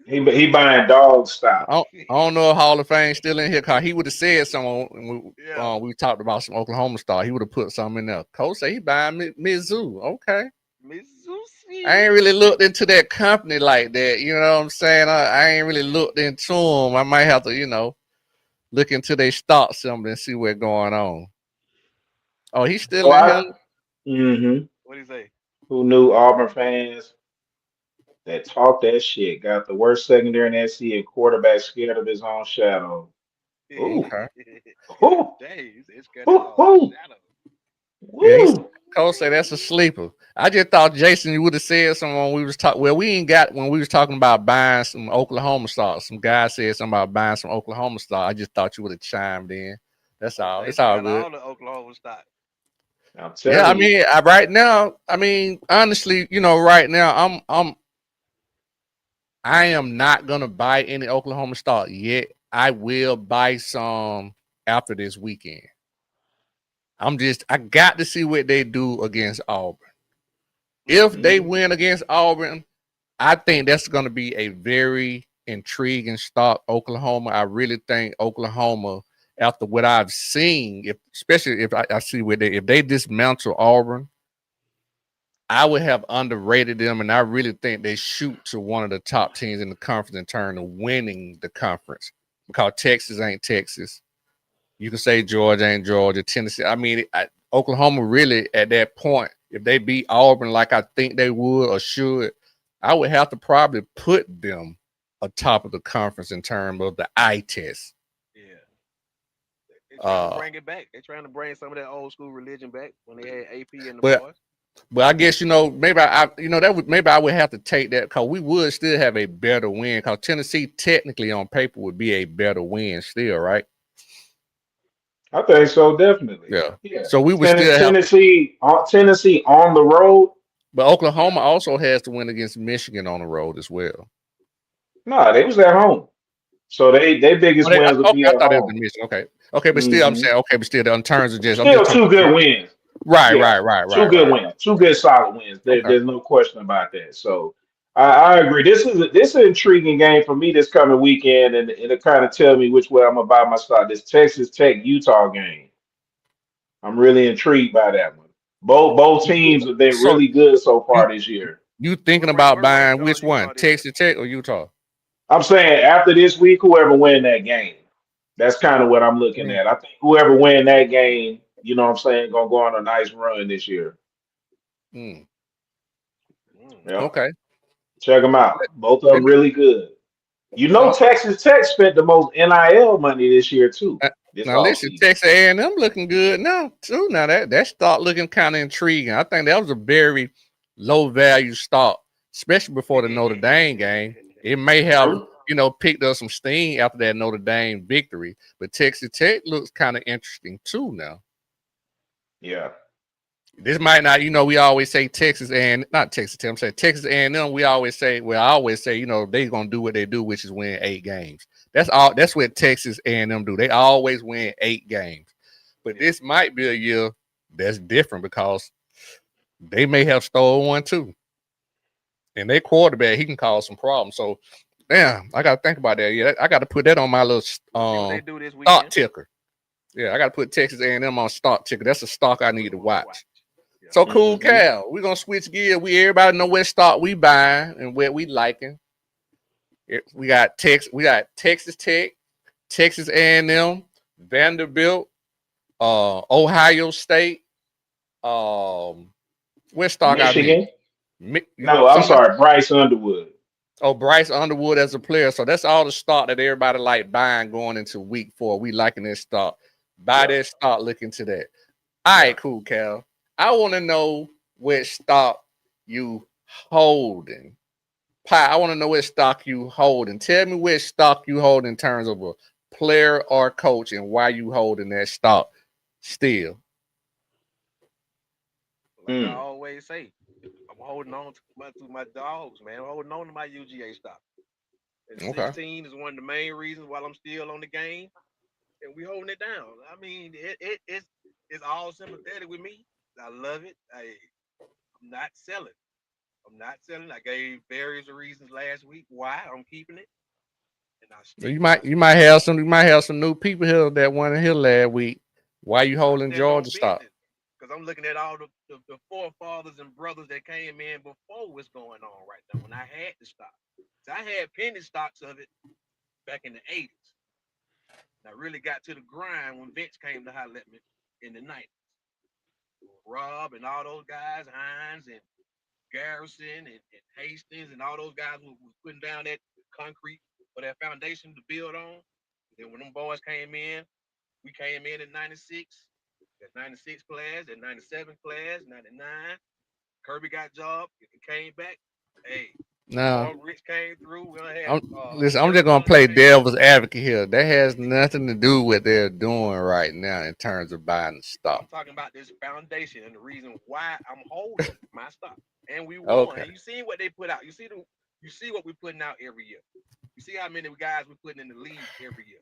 He buying dog stock. I don't know if Hall of Fame still in here because he would have said something when Yeah, we talked about some Oklahoma stock. He would have put something in there. Coach say he buying Mizzou. Okay. I Mizusi. ain't really looked into that company like that. You know what I'm saying? I ain't really looked into them. I might have to, look into their stock something and see what's going on. Oh, he's still So in here. hmm What do you say? who knew Auburn fans that talk that shit got the worst secondary in SC and quarterback scared of his own shadow. Ooh, Okay. ooh, Dang, it's got his ooh, own ooh, shadow. Yeah, woo. Coach say that's a sleeper. I just thought Jason you would have said something when we was talking. Well, we ain't got when we was talking about buying some Oklahoma stock. Some guy said something about buying some Oklahoma stock. I just thought you would have chimed in. That's Oh, all. they It's all buying good. all the Oklahoma stock. I'm Yeah, I telling you. mean, right now, I mean, honestly, right now, I am not gonna buy any Oklahoma stock yet. I will buy some after this weekend. I got to see what they do against Auburn. If they Mhm. win against Auburn, I think that's going to be a very intriguing stock. Oklahoma. I really think Oklahoma, after what I've seen, especially if I see where if they dismantle Auburn, I would have underrated them, and I really think they shoot to one of the top teams in the conference in terms of winning the conference because Texas ain't Texas. You can say Georgia ain't Georgia, Tennessee. I mean, Oklahoma really at that point, if they beat Auburn like I think they would or should, I would have to probably put them atop of the conference in terms of the eye test. Yeah, they trying to Uh, bring it back. They trying to bring some of that old school religion back when they had AP and the but boys. I guess maybe that would maybe I would have to take that because we would still have a better win because Tennessee technically on paper would be a better win still, right? I think so, definitely. Yeah. Yeah. So we would still have to. Tennessee on the road. But Yeah. Oklahoma also has to win against Michigan on the road as well. No, they was at home. So they biggest wins will be Okay, I at thought it was home. the Michigan. Okay, but still, I'm Hmm. saying okay, but still, in terms of I'm Still just talking two about. good wins. Right, Yeah, right, right, two right, good right, wins, two good solid wins. okay. There's no question about that. So I agree. This is an intriguing game for me this coming weekend, and it'll kind of tell me which way I'm gonna buy my stock. This Texas Tech Utah game, I'm really intrigued by that one. Both teams have been So really good so you far this year. you thinking about What ranked buying y'all which one, Utah this year? Texas Tech or Utah? I'm saying after this week, whoever win that game, that's kind of what I'm looking Mm, at. I think whoever win that game, you know what I'm saying, gonna go on a nice run this year. mm, Mm. Yep. okay, Check them out. Both of them maybe. really good. You know, Okay. Texas Tech spent the most NIL money this year too. Uh, This Now all listen, season. Texas A&M looking good now too. Now that start looking kind of intriguing. I think that was a very low value start, especially before the Notre Dame game. It may have True. picked up some steam after that Notre Dame victory. But Texas Tech looks kind of interesting too now. Yeah. This might not, we always say Texas and not Texas Tech. I'm saying Texas A&M. We always say, well, I always say, they gonna do what they do, which is win 8 games. That's all. That's what Texas A&M do. They always win 8 games. But Yeah. this might be a year that's different because they may have stole one too. And their quarterback, he can cause some problems. So, damn, I got to think about that. Yeah, I got to put that on my little We'll see what they do this stock weekend. ticker. Yeah, I got to put Texas A&M on stock ticker. That's a stock I need to watch. Yeah. So cool, Hmm. Cal. We're gonna switch gear. Everybody know what stock we buying and what we liking. We got Texas Tech, Texas A&M, Vanderbilt, Ohio State. What stock I mean? Michigan. No, I'm Somebody. sorry, Bryce Underwood. Oh, Bryce Underwood as a player. So that's all the stock that everybody like buying going into week 4. We liking this stock. Buy Yep. that stock. Look into that. All right, Yep. cool, Cal. I want to know what stock you holding. Pi, I want to know what stock you holding. Tell me which stock you hold in terms of a player or coach and why you holding that stock still. Like I Mm. always say, I'm holding on to my dogs, man. I'm holding on to my UGA stock. And Okay. 16 is one of the main reasons why I'm still on the game, and we holding it down. I mean, it's all sympathetic with me. I love it. I'm not selling. I'm not selling. I gave various reasons last week why I'm keeping it, and I stick. You I might you stick might with it. have some new people here that went here last week. Why you I'm holding standing on Georgia stock? business because I'm looking at all the forefathers and brothers that came in before what's going on right now. When I had the stock, so I had penny stocks of it back in the '80s. And I really got to the grind when Vince came to holler at me in the '90s. Rob and all those guys, Hines and Garrison and Hastings and all those guys who was putting down that concrete for that foundation to build on. Then when them boys came in, we came in '96, that '96 class, that '97 class, '99. Kirby got job, came back. Hey, Now, Mark Rich came through. We had listen, I'm just Derek gonna Hunter play came through. devil's advocate here. That has nothing to do with what they're doing right now in terms of buying the stock. I'm talking about this foundation and the reason why I'm holding my stock. And we won. Okay. And you see what they put out. You see what we're putting out every year. You see how many guys we're putting in the league every year.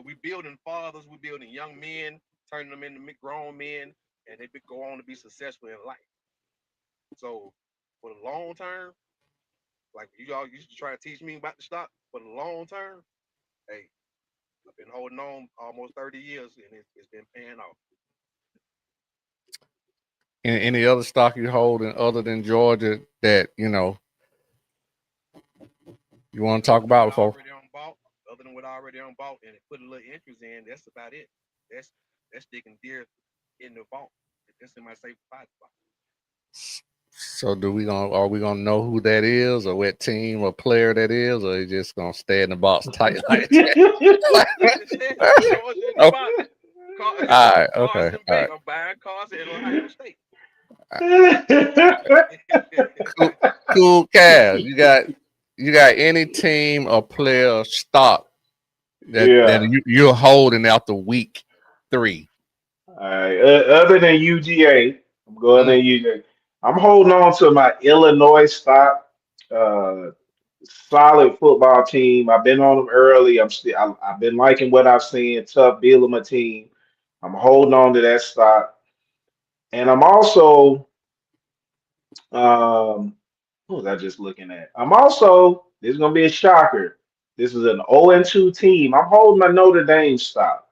We building fathers, we building young men, turning them into grown men, and they go on to be successful in life. So for the long term, like you all used to try to teach me about the stock, for the long term, hey, I've been holding on almost 30 years and it's been paying off. Any other stock you holding other than Georgia that you want to Other talk than what about I before? already on bought, other than what I already on bought and put a little interest in, that's about it. That's that's sticking deer in the vault. That's in my safe deposit box. So are we gonna know who that is or what team or player that is, or you just gonna stay in the box tight like Like I said, that? Georgia in the Okay. box. All right. Okay. Carson All Bank. right. I'm buying Carson and Ohio State. Cool, cool Cash. You got any team or player stock that Yeah. you're holding after week 3? All right. Other than UGA, I'm going to Mm. UGA. I'm holding on to my Illinois stock. Uh, Solid football team. I've been on them early. I've been liking what I've seen. Tough build of my team. I'm holding on to that stock, and I'm also what was I just looking at? I'm also this is gonna be a shocker. This is an 0-2 team. I'm holding my Notre Dame stock.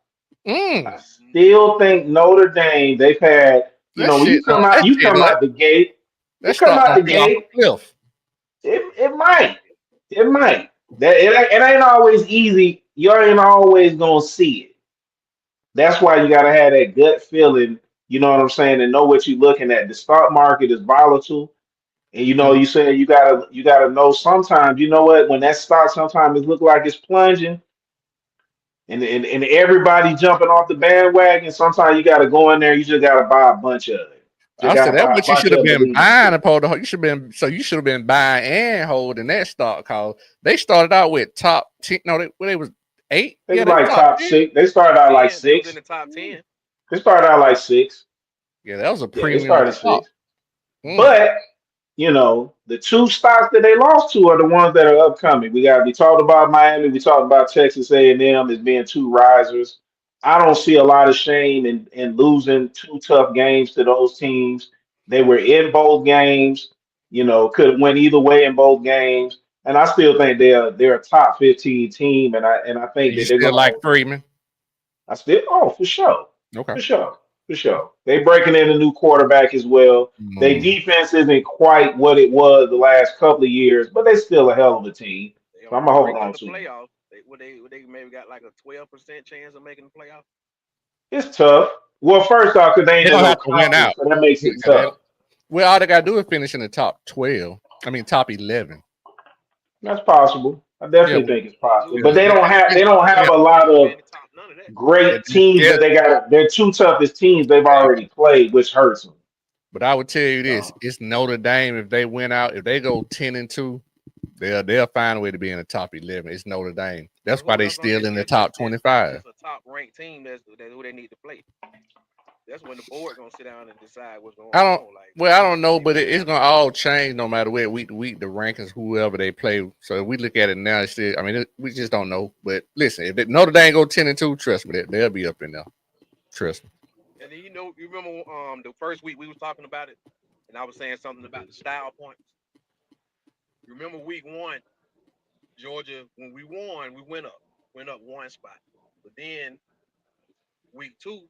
I Mm. still think Notre Dame. They've had That when shit. That you shit. come out the gate. You That come stock out gonna the fell off a gate. cliff. It might. It might. It ain't always easy. You ain't always gonna see it. That's why you gotta have that gut feeling. You know what I'm saying, and know what you're looking at. The stock market is volatile, and Mm. you said you gotta know sometimes. You know what? When that stock sometimes it look like it's plunging, and everybody jumping off the bandwagon. Sometimes you gotta go in there. You just gotta buy a bunch of it. Just I said got that's by a what you bunch should have of been believers. buying upon the. You should have been buying and holding that stock cause they started out with top 10. No, they was 8. They Yeah, was they like top top 10. six. They started Top out like 10. They was in six. the top 10. They started out like six. Yeah, that was a Yeah, they premium started stock. six. Mm. But the two stocks that they lost to are the ones that are upcoming. We talked about Miami, we talked about Texas A&M as being two risers. I don't see a lot of shame in losing two tough games to those teams. They were in both games, could have went either way in both games. And I still think they're a top 15 team, and I think And you that they're still like gonna. Freeman? I still, oh, for sure, Okay. for sure, for sure. They breaking in a new quarterback as well. Their Mm. defense isn't quite what it was the last couple of years, but they're still a hell of a team. They So on I'm the gonna hold brink on of the to them. playoffs. They maybe got like a 12% chance of making the playoffs. It's tough. Well, first off, because they ain't They're in gonna no have to win conference, out. so that makes Yeah, it tough. well, all they gotta do is finish in the top 12. I mean, top 11. That's possible. I Yeah, definitely think it's possible, Losing but yeah, to they they don't gotta have they finish. don't Yeah, have a They lot ain't gonna be of in the top none of that. yeah, great teams yeah, that they got. Their two toughest teams they've exactly. already played, which hurts them. But I would tell you this: So it's Notre Dame. If they win out, if they go 10-2, they'll find a way to be in the top 11. It's Notre Dame. That's But why who they else? still in the It's top just it's 25. just a top ranked team that's who they need to play. That's when the board gonna sit down and decide what's going I don't. on. Like Well, I don't know, they but may it's have. gonna all change no matter where week to week the rankings, whoever they play. So if we look at it now, it's still. I mean, we just don't know. But listen, if Notre Dame go 10-2, trust me, they'll be up in there. Trust me. And then you remember the first week we was talking about it, and I was saying something about the style points. You remember week one, Georgia when we won, we went up one spot. But then week two,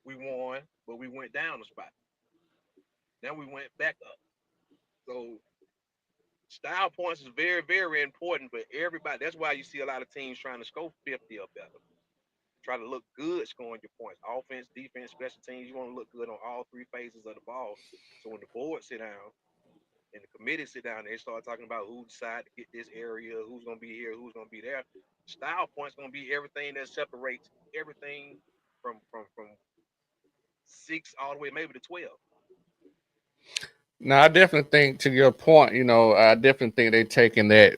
we won, but we went down a spot. Then we went back up. So style points is very, very important for everybody. That's why you see a lot of teams trying to score 50 or better. Try to look good scoring your points. Offense, defense, special teams. You want to look good on all three phases of the ball. So when the board sit down and the committee sit down, they start talking about who decide to get this area, who's gonna be here, who's gonna be there. Style points gonna be everything that separates everything from 6 all the way maybe to 12. Now, I definitely think, to your point, I definitely think they're taking that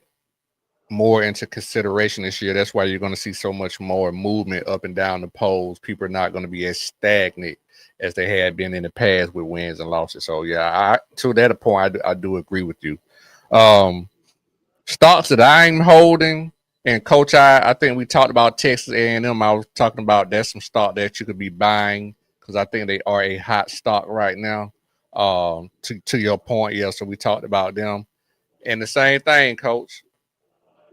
more into consideration this year. That's why you're going to see so much more movement up and down the polls. People are not going to be as stagnant as they had been in the past with wins and losses. So yeah, to that point, I do agree with you. Um, Stocks that I'm holding, and Coach, I think we talked about Texas A&M. I was talking about that's some stock that you could be buying because I think they are a hot stock right now. To your point, yeah. So we talked about them, and the same thing, Coach.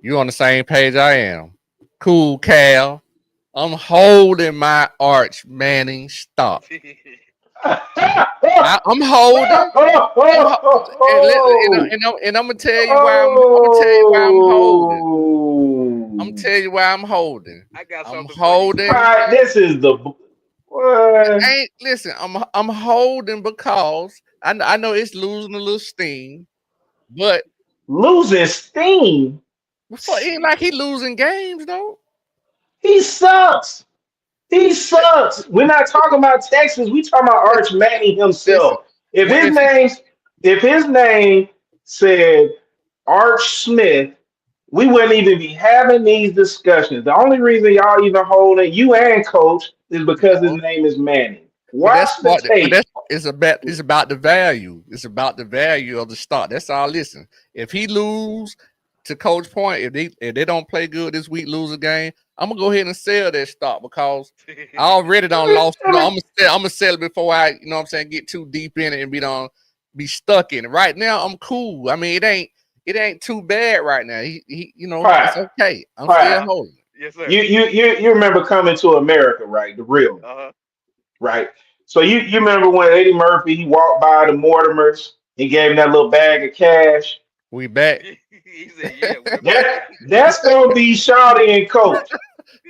You on the same page I am. Cool, Cal. I'm holding my Arch Manning stock. I'm holding. I'm ho- and I'm gonna tell you why I'm gonna tell you why I'm holding. I'm gonna oh. tell you why I'm holding. I got I'm something for you All too. holding. right, this is the what? Ain't listen. I'm holding because I know it's losing a little steam, but Losing steam. before it ain't like he losing games though. He sucks. He sucks. We're not talking about Texas. We talking about Arch Listen, Manning listen. himself. If What his if he? name, if his name said Arch Smith, we wouldn't even be having these discussions. The only reason y'all even holding you and Coach is because his No, name is Manning. but Watch that's the part. But tape. that's it's about the value. It's about the value of the stock. That's all. Listen, if he lose to Coach Point, if they don't play good this week, lose a game, I'm gonna go ahead and sell that stock because I already don't lost. I'm gonna sell it before I, what I'm saying, get too deep in it and be stuck in it. Right now, I'm cool. I mean, it ain't too bad right now. It's Pratt, okay. I'm still Pratt. holding. Yes, sir. You remember coming to America, right? The real one, Uh huh. right? So you remember when Eddie Murphy he walked by the Mortimers, he gave him that little bag of cash. We back. He said, "Yeah, we're back." That's gonna be Shawty and Coach.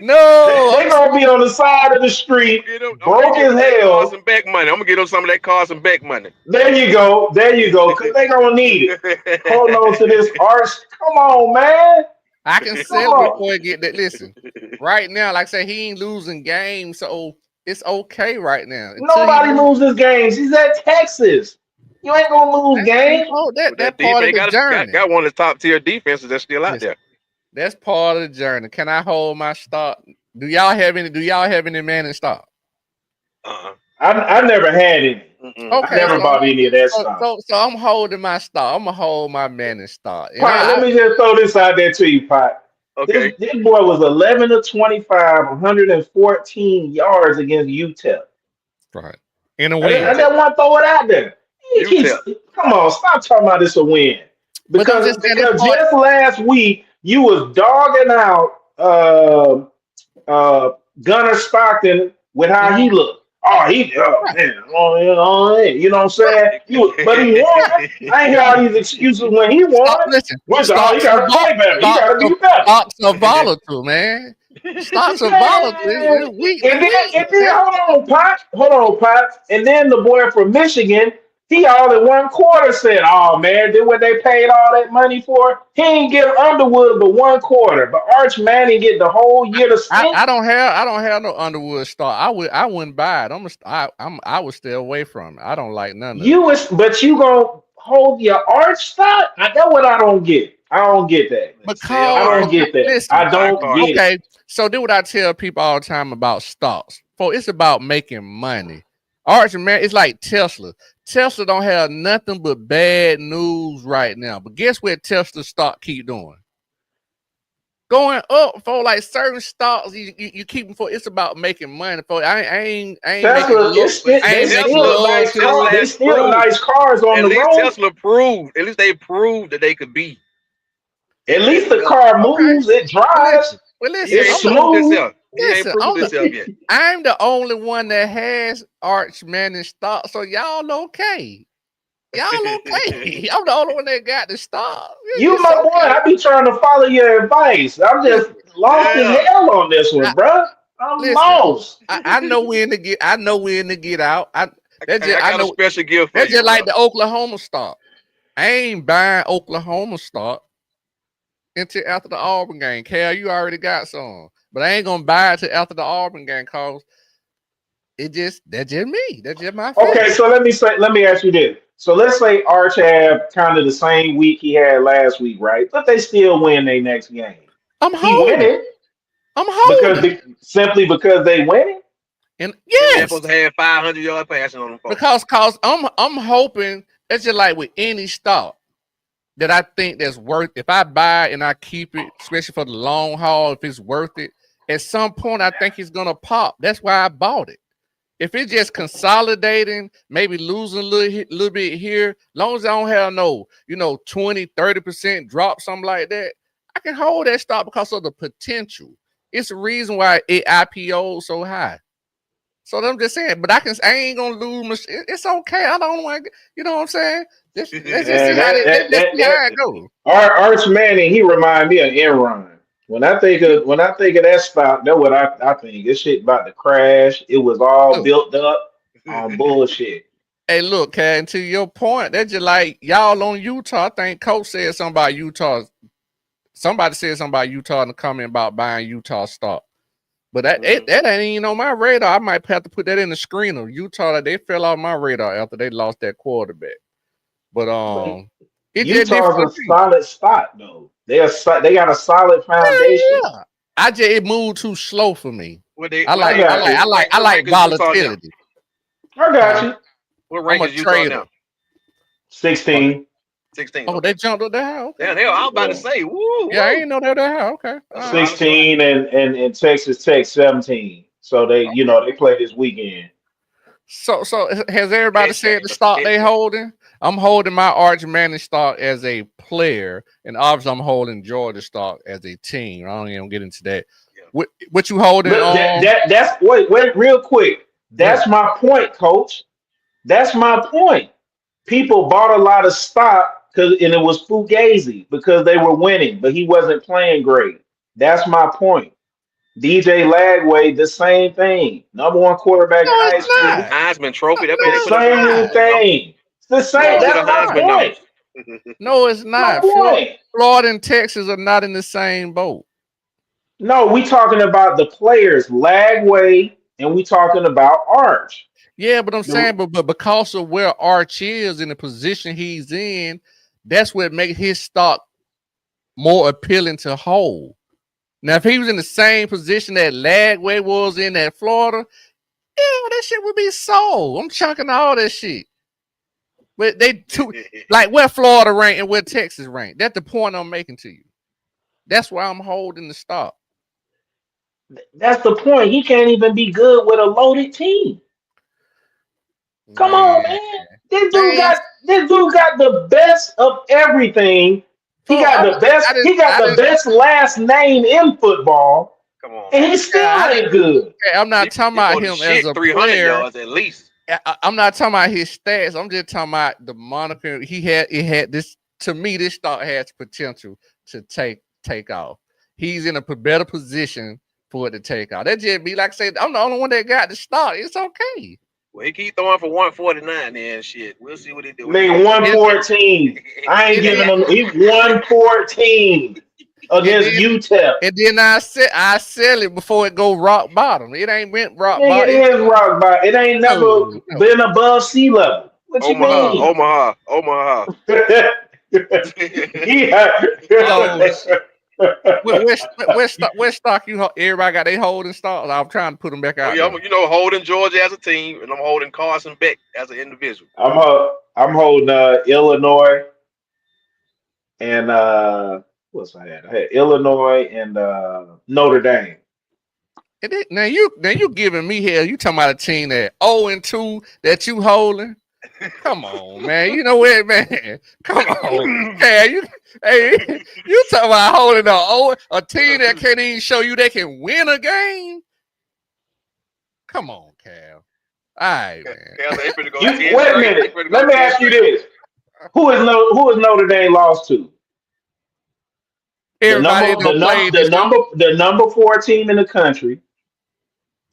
No, They gonna be on the side of the I'm street, gonna get him. I'm gonna broke give as him that hell. Carson Beck money. I'm gonna get him some of that Carson Beck money. There you go, cause they gonna need it. Hold on to this arse. Come on, man. I can Come sell it on. before it get that. Listen, right now, like I said, he ain't losing games, so It's okay right now until he Nobody lose. loses games. He's at Texas. You ain't gonna lose games. Oh, But that that part of defense the journey. got one of the top tier defenses that's still out Listen, there. that's part of the journey. Can I hold my stock? Do y'all have any man in stock? Uh-uh. I never had any. Mm-mm. I Okay, never bought any of that stuff. I'm holding my stock. I'm gonna hold my man in stock. And Pot, let me just throw this out there to you, Pot. This Okay. this boy was 11 to 25, 114 yards against UTEP. right in a I win. UTEP. just want to throw it out there. He keeps UTEP. come on, stop talking about this a win. But I'm Because just saying that part. just last week you was dogging out Gunnar Stockton with how he Mhm. looked. Oh, Right. man, you know what I'm saying? But he won. I ain't hear all these excuses when he Stop. won. Listen. Oh, he got to play better. He got to be better. Stocks are volatile, man. Stocks are volatile. Man. It's week to And then week. hold on, Pot. And then the boy from Michigan, he all in one quarter said, "Oh man, did what they paid all that money for? He ain't give Underwood but one quarter, but Arch Manning get the whole year to stint. I don't have no Underwood stock. I wouldn't buy it. I would stay away from it. I don't like none of it. But you gonna hold your Arch stock? That's what I don't get. I don't get that. Sell I Because, don't art, get that. listen, I buy don't cars. get it. okay. So do what I tell people all the time about stocks. For it's about making money. Arch man, it's like Tesla. Tesla don't have nothing but bad news right now. But guess what Tesla stock keep doing? Going up for like certain stocks you keep them for. It's about making money. For I ain't making Tesla, love. I they ain't making still Tesla, love nice to Tesla cars. it. They has still proved. nice cars on At the least road. Tesla proved. At least they proved that they could be. At At least the least car Okay. moves, it Well, listen. drives, Well, he listen. it's ain't I'm the proved smooth. himself. He ain't listen. proved himself yet. I'm the only one that has Arch man in stock. So y'all okay? Y'all okay? I'm the only one that got the stock. You It's my boy, okay. I be trying to follow your advice. I'm just Listen. lost as Yeah. hell on this I, one, bruh. I'm listen. lost. I know when to get. I know when to get out. I I got a know special gift for that's you, just bro. like the Oklahoma stock. I ain't buying Oklahoma stock until after the Auburn game. Cal, you already got some, but I ain't gonna buy it till after the Auburn game cause that's just me. That's just my Okay, feeling. so let me ask you this. So let's say Arch had kind of the same week he had last week, right? But they still win their next game. I'm He holding. winning I'm holding. simply because they winning. And That man yes, supposed to have 500 yard passing on them folks. because I'm hoping it's just like with any stock that I think that's worth. If I buy it and I keep it, especially for the long haul, if it's worth it, at some point I think it's gonna pop. That's why I bought it. If it's just consolidating, maybe losing a little bit here, long as I don't have no, 20, 30% drop, something like that, I can hold that stock because of the potential. It's the reason why it IPO so high. So I'm just saying, but I ain't gonna lose my it's okay. I don't want what I'm saying? Let's just see And how let's see how that it goes. Arch Manning, he remind me of Enron. When I think of that stock, that's what I think. This shit about to crash. It was all Look, built up on bullshit. hey, look, Cat, and to your point, that's just like y'all on Utah. I think Coach said something about Utah. Somebody said something about Utah in the comment about buying Utah stock. But that ain't even on my radar. I might have to put that in the screen of Utah. That they fell off my radar after they lost that quarterback. But But it just did Utah's for a me. solid stock though. They got a solid foundation. Yeah. I just it moved too slow for me. what they I what I like they I got like you. I like I what like rank is Utah now? volatility. I got Huh? you. What I'm rank a is Utah trader. now? 16. 16. Oh, they Okay. jumped up there. Okay. Damn, hell, I was about to Yeah. say, woo, Yeah, I woo. ain't know that there. Okay. That's All a right. lot of shit. 16 and Texas Tech 17. So they play this weekend. So has The everybody catch said game. the That's the stock catch they game. holding? I'm holding my Arch Manning stock as a player, and obviously I'm holding Georgia stock as a team. I don't even get into that. Yeah. What you holding Look, on? that's wait, real quick. Yeah. That's my point, coach. That's my point. People bought a lot of stock and it was fugazi because they were winning, but he wasn't playing great. That's my point. DJ Lagway, the same thing. Number one quarterback No, in high it's school. not. Heisman No, trophy. That man, The they no, put it's up them same not. Heisman numbers. thing. It's the They put same. up No, to the it's That's my Heisman not. point. numbers. No, it's My not. point. Florida and Texas are not in the same boat. No, we talking about the players, Lagway and we talking about Arch. Yeah, but I'm The- saying, but because of where Arch is in the position he's in, that's what makes his stock more appealing to hold. Now, if he was in the same position that Lagway was in at Florida, yeah, that shit would be sold. I'm chucking all that shit. But they too like where Florida rank and where Texas rank. That's the point I'm making to you. That's why I'm holding the stock. That's the point. He can't even be good with a loaded team. Come on, Man, man. This dude man, got this dude got the best of everything. He bro, got the best. He got I the just, best last name in football, Come on, and man. he yeah, still ain't good. I'm not talking He about supposed to him as shit a 300 player. yards at least. I'm not talking about his stats. I'm just talking about the moniker he had. It had this to me. This stock has potential to take off. He's in a better position for it to take off. That just be like I said. I'm the only one that got the stock. It's okay. Well, he keep throwing for 149 and shit. We'll see what he do. What he Nigga, gonna do. And, 114. I ain't and, giving then, him. He 114 and against then UTEP. and then I sell it before it go rock bottom. It ain't went rock Nigga, bottom. it is rock bottom. It ain't never No, no. been above sea level. What you Omaha, mean? Omaha, Omaha. Yeah. So where stock you everybody got they holding stocks? I'm trying to put them back Oh out yeah, there. holding Georgia as a team, and I'm holding Carson Beck as an individual. I'm holding Illinois and what's I had? I had Illinois and Notre Dame. Now you giving me hell. You talking about a team that 0-2 that you holding? Come on, man. You know what, man? Come on, Cal. You talking about holding a team that can't even show you they can win a game? Come on, Cal. All right, man. Hell, they finna go You 10 wait a straight. They minute. finna go Let me 10 ask you straight. this: who is Notre Dame lost to? The Everybody number that the don't num play the this year. number the number 4 team in the country,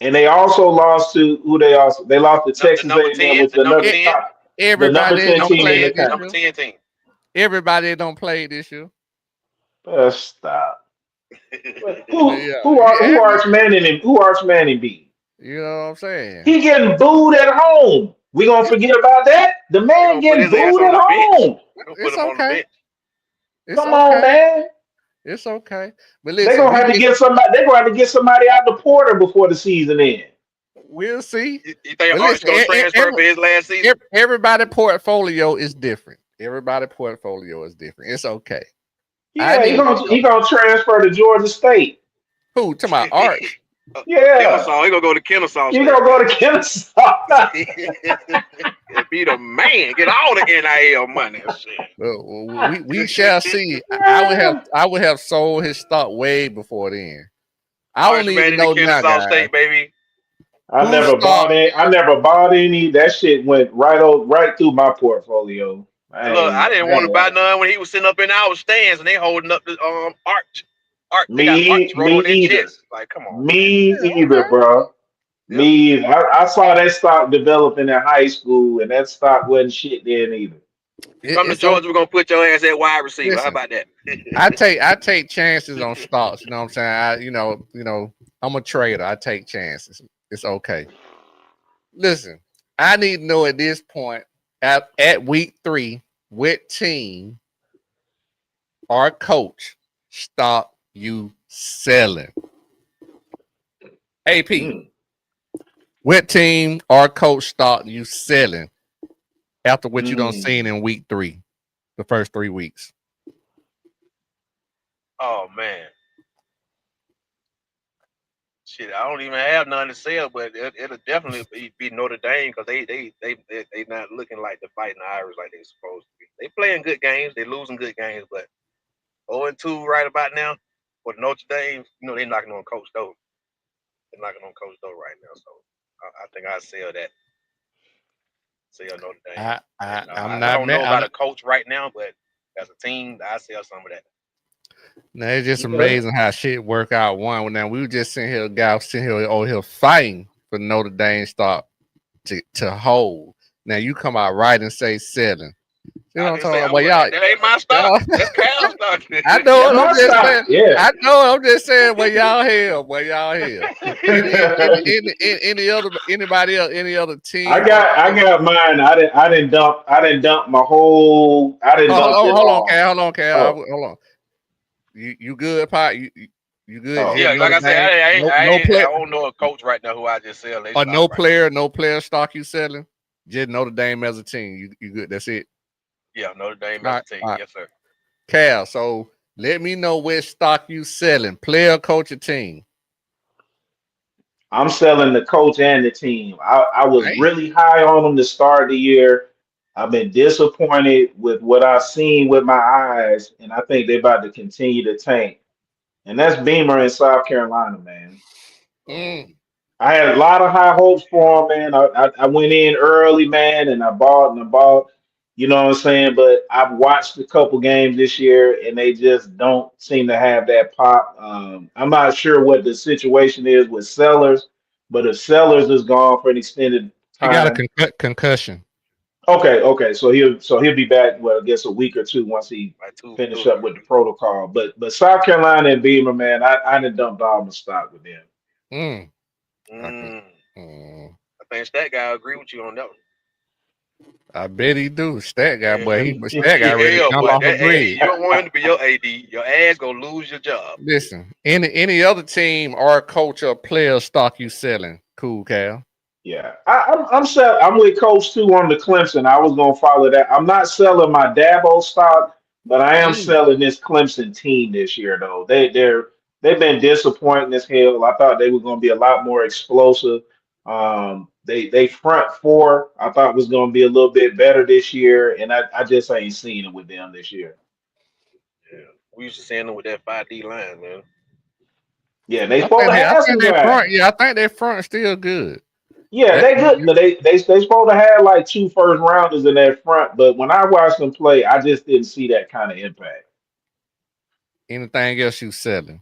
and they also lost to who they lost to The Texas number A&M, 10, which is the number another 10, top, the number Everybody that 10 don't team in play the the this number country. year. 10 team. Everybody that don't play this year. Stop. Yeah, yeah. Who Arch Manning beat? You know what I'm saying? He getting booed at home. We gonna forget about that? The They man gonna put getting his ass booed on at the bench. home. They gonna put It's him on the okay. bench. It's Come on, okay. man. It's okay. But They listen, gonna have to get somebody. They gonna have to get somebody out the porter before the season ends. we'll see. You think But Arch listen, gonna transfer for his last season? everybody portfolio is different. Everybody portfolio is different. It's okay. I Yeah, need to he know gonna transfer to Georgia State. who to my Arch. Yeah, Kennesaw, he gonna go to Kennesaw he State. gonna go to Kennesaw. Be the man. Get all the NIL money and shit. We shall see. Yeah. I would have sold his stock way before then. I don't Arch need to Manning to know now, Kennesaw guys. State, baby. Who stock? I never bought any. That shit went right through my portfolio. Look, I didn't I want to buy ain't none when he was sitting up in our stands and they holding up the arch. Arch, they got me arch me rolling their either. chest. Like, come on, man. Me Yeah, either, okay. bro. Me Yep. either. I saw that stock developing in high school, and that stock wasn't shit then either. Come to It's okay. Georgia, we're gonna put your ass at wide receiver. How Listen, about that? I take chances on stocks. You know what I'm saying? I'm a trader. I take chances. It's okay. Listen, I need to know at this point at week 3 what team or coach stop you selling. AP, Mm, what team or coach stop you selling after what you done seen mm. in week 3, the first 3 weeks? Oh man, shit, I don't even have none to sell, but it'll definitely be Notre Dame because they not looking like the fighting Irish like they supposed to be. They playing good games, they losing good games, but 0-2 right about now for Notre Dame, they're knocking on Coach Doe. They're knocking on Coach Doe right now, so I think I sell Notre Dame. And I'm I not don't know mad. about a coach right now, but as a team, I sell some of that. Now it's just Okay. amazing how shit work out. Now we were just sitting here, guys sitting here over here fighting for Notre Dame stock to hold. Now you come out right and say selling. You know I what I'm didn't talking say about? I But was. y'all, That ain't my stock. y'all, That's Cal's stock. I know That's it. I'm my just style. saying. Yeah. I know it. I'm just saying. But y'all here. But y'all here. Any other anybody else? Any other team or I coach? got mine. I didn't dump my whole. I didn't Oh, dump it hold on, all. Cal. Hold on, Cal. Oh, Hold on. You good, Pot? You good? oh. Just Yeah, like Notre I say, Dame. No I player don't know a coach right now who I just sell they or stock right now. no player stock you selling. Just Notre Dame as a team. You good? That's it. Yeah, Notre Dame All as a right, team. all right. Yes, sir. Cal. So let me know which stock you selling. Player, coach, or team. I'm selling the coach and the team. I was Damn. really high on them to start the year. I've been disappointed with what I've seen with my eyes, and I think they're about to continue to tank. And that's Beamer in South Carolina, man. Mm. I had a lot of high hopes for him, man. I went in early, man, and I bought and I bought. You know what I'm saying? But I've watched a couple games this year, and they just don't seem to have that pop. I'm not sure what the situation is with Sellers, but if Sellers is gone for an extended He got a time, concussion. okay, so he'll be back. Well, I guess a week or two once he Like two finish or up 3 with the weeks. protocol. But South Carolina and Beamer, man, I done dumped all my stock with them. Mm. I can. Mm. Mm. I think that guy agree with you on that one. I bet he do. Stat guy, boy. Yeah, Stat guy ready to yeah, jump boy. off a That bridge. you don't want him to be your AD. Your ass gonna lose your job. Listen, any other team or coach or player stock you selling? Cool, Cal. Yeah, I'm with Coach too on the Clemson. I was gonna follow that. I'm not selling my Dabo stock, but I am Mm. selling this Clemson team this year though. They've been disappointing as hell. I thought they were gonna be a lot more explosive. They front four I thought was gonna be a little bit better this year, and I just ain't seen it with them this year. Yeah, we used to send them with that 5D line, man. Yeah, they supposed to I have think some they front. guys. Yeah, I think their front still good. Yeah, That they good. They supposed to have like two first rounders in their front, but when I watched them play, I just didn't see that kind of impact. anything else you selling?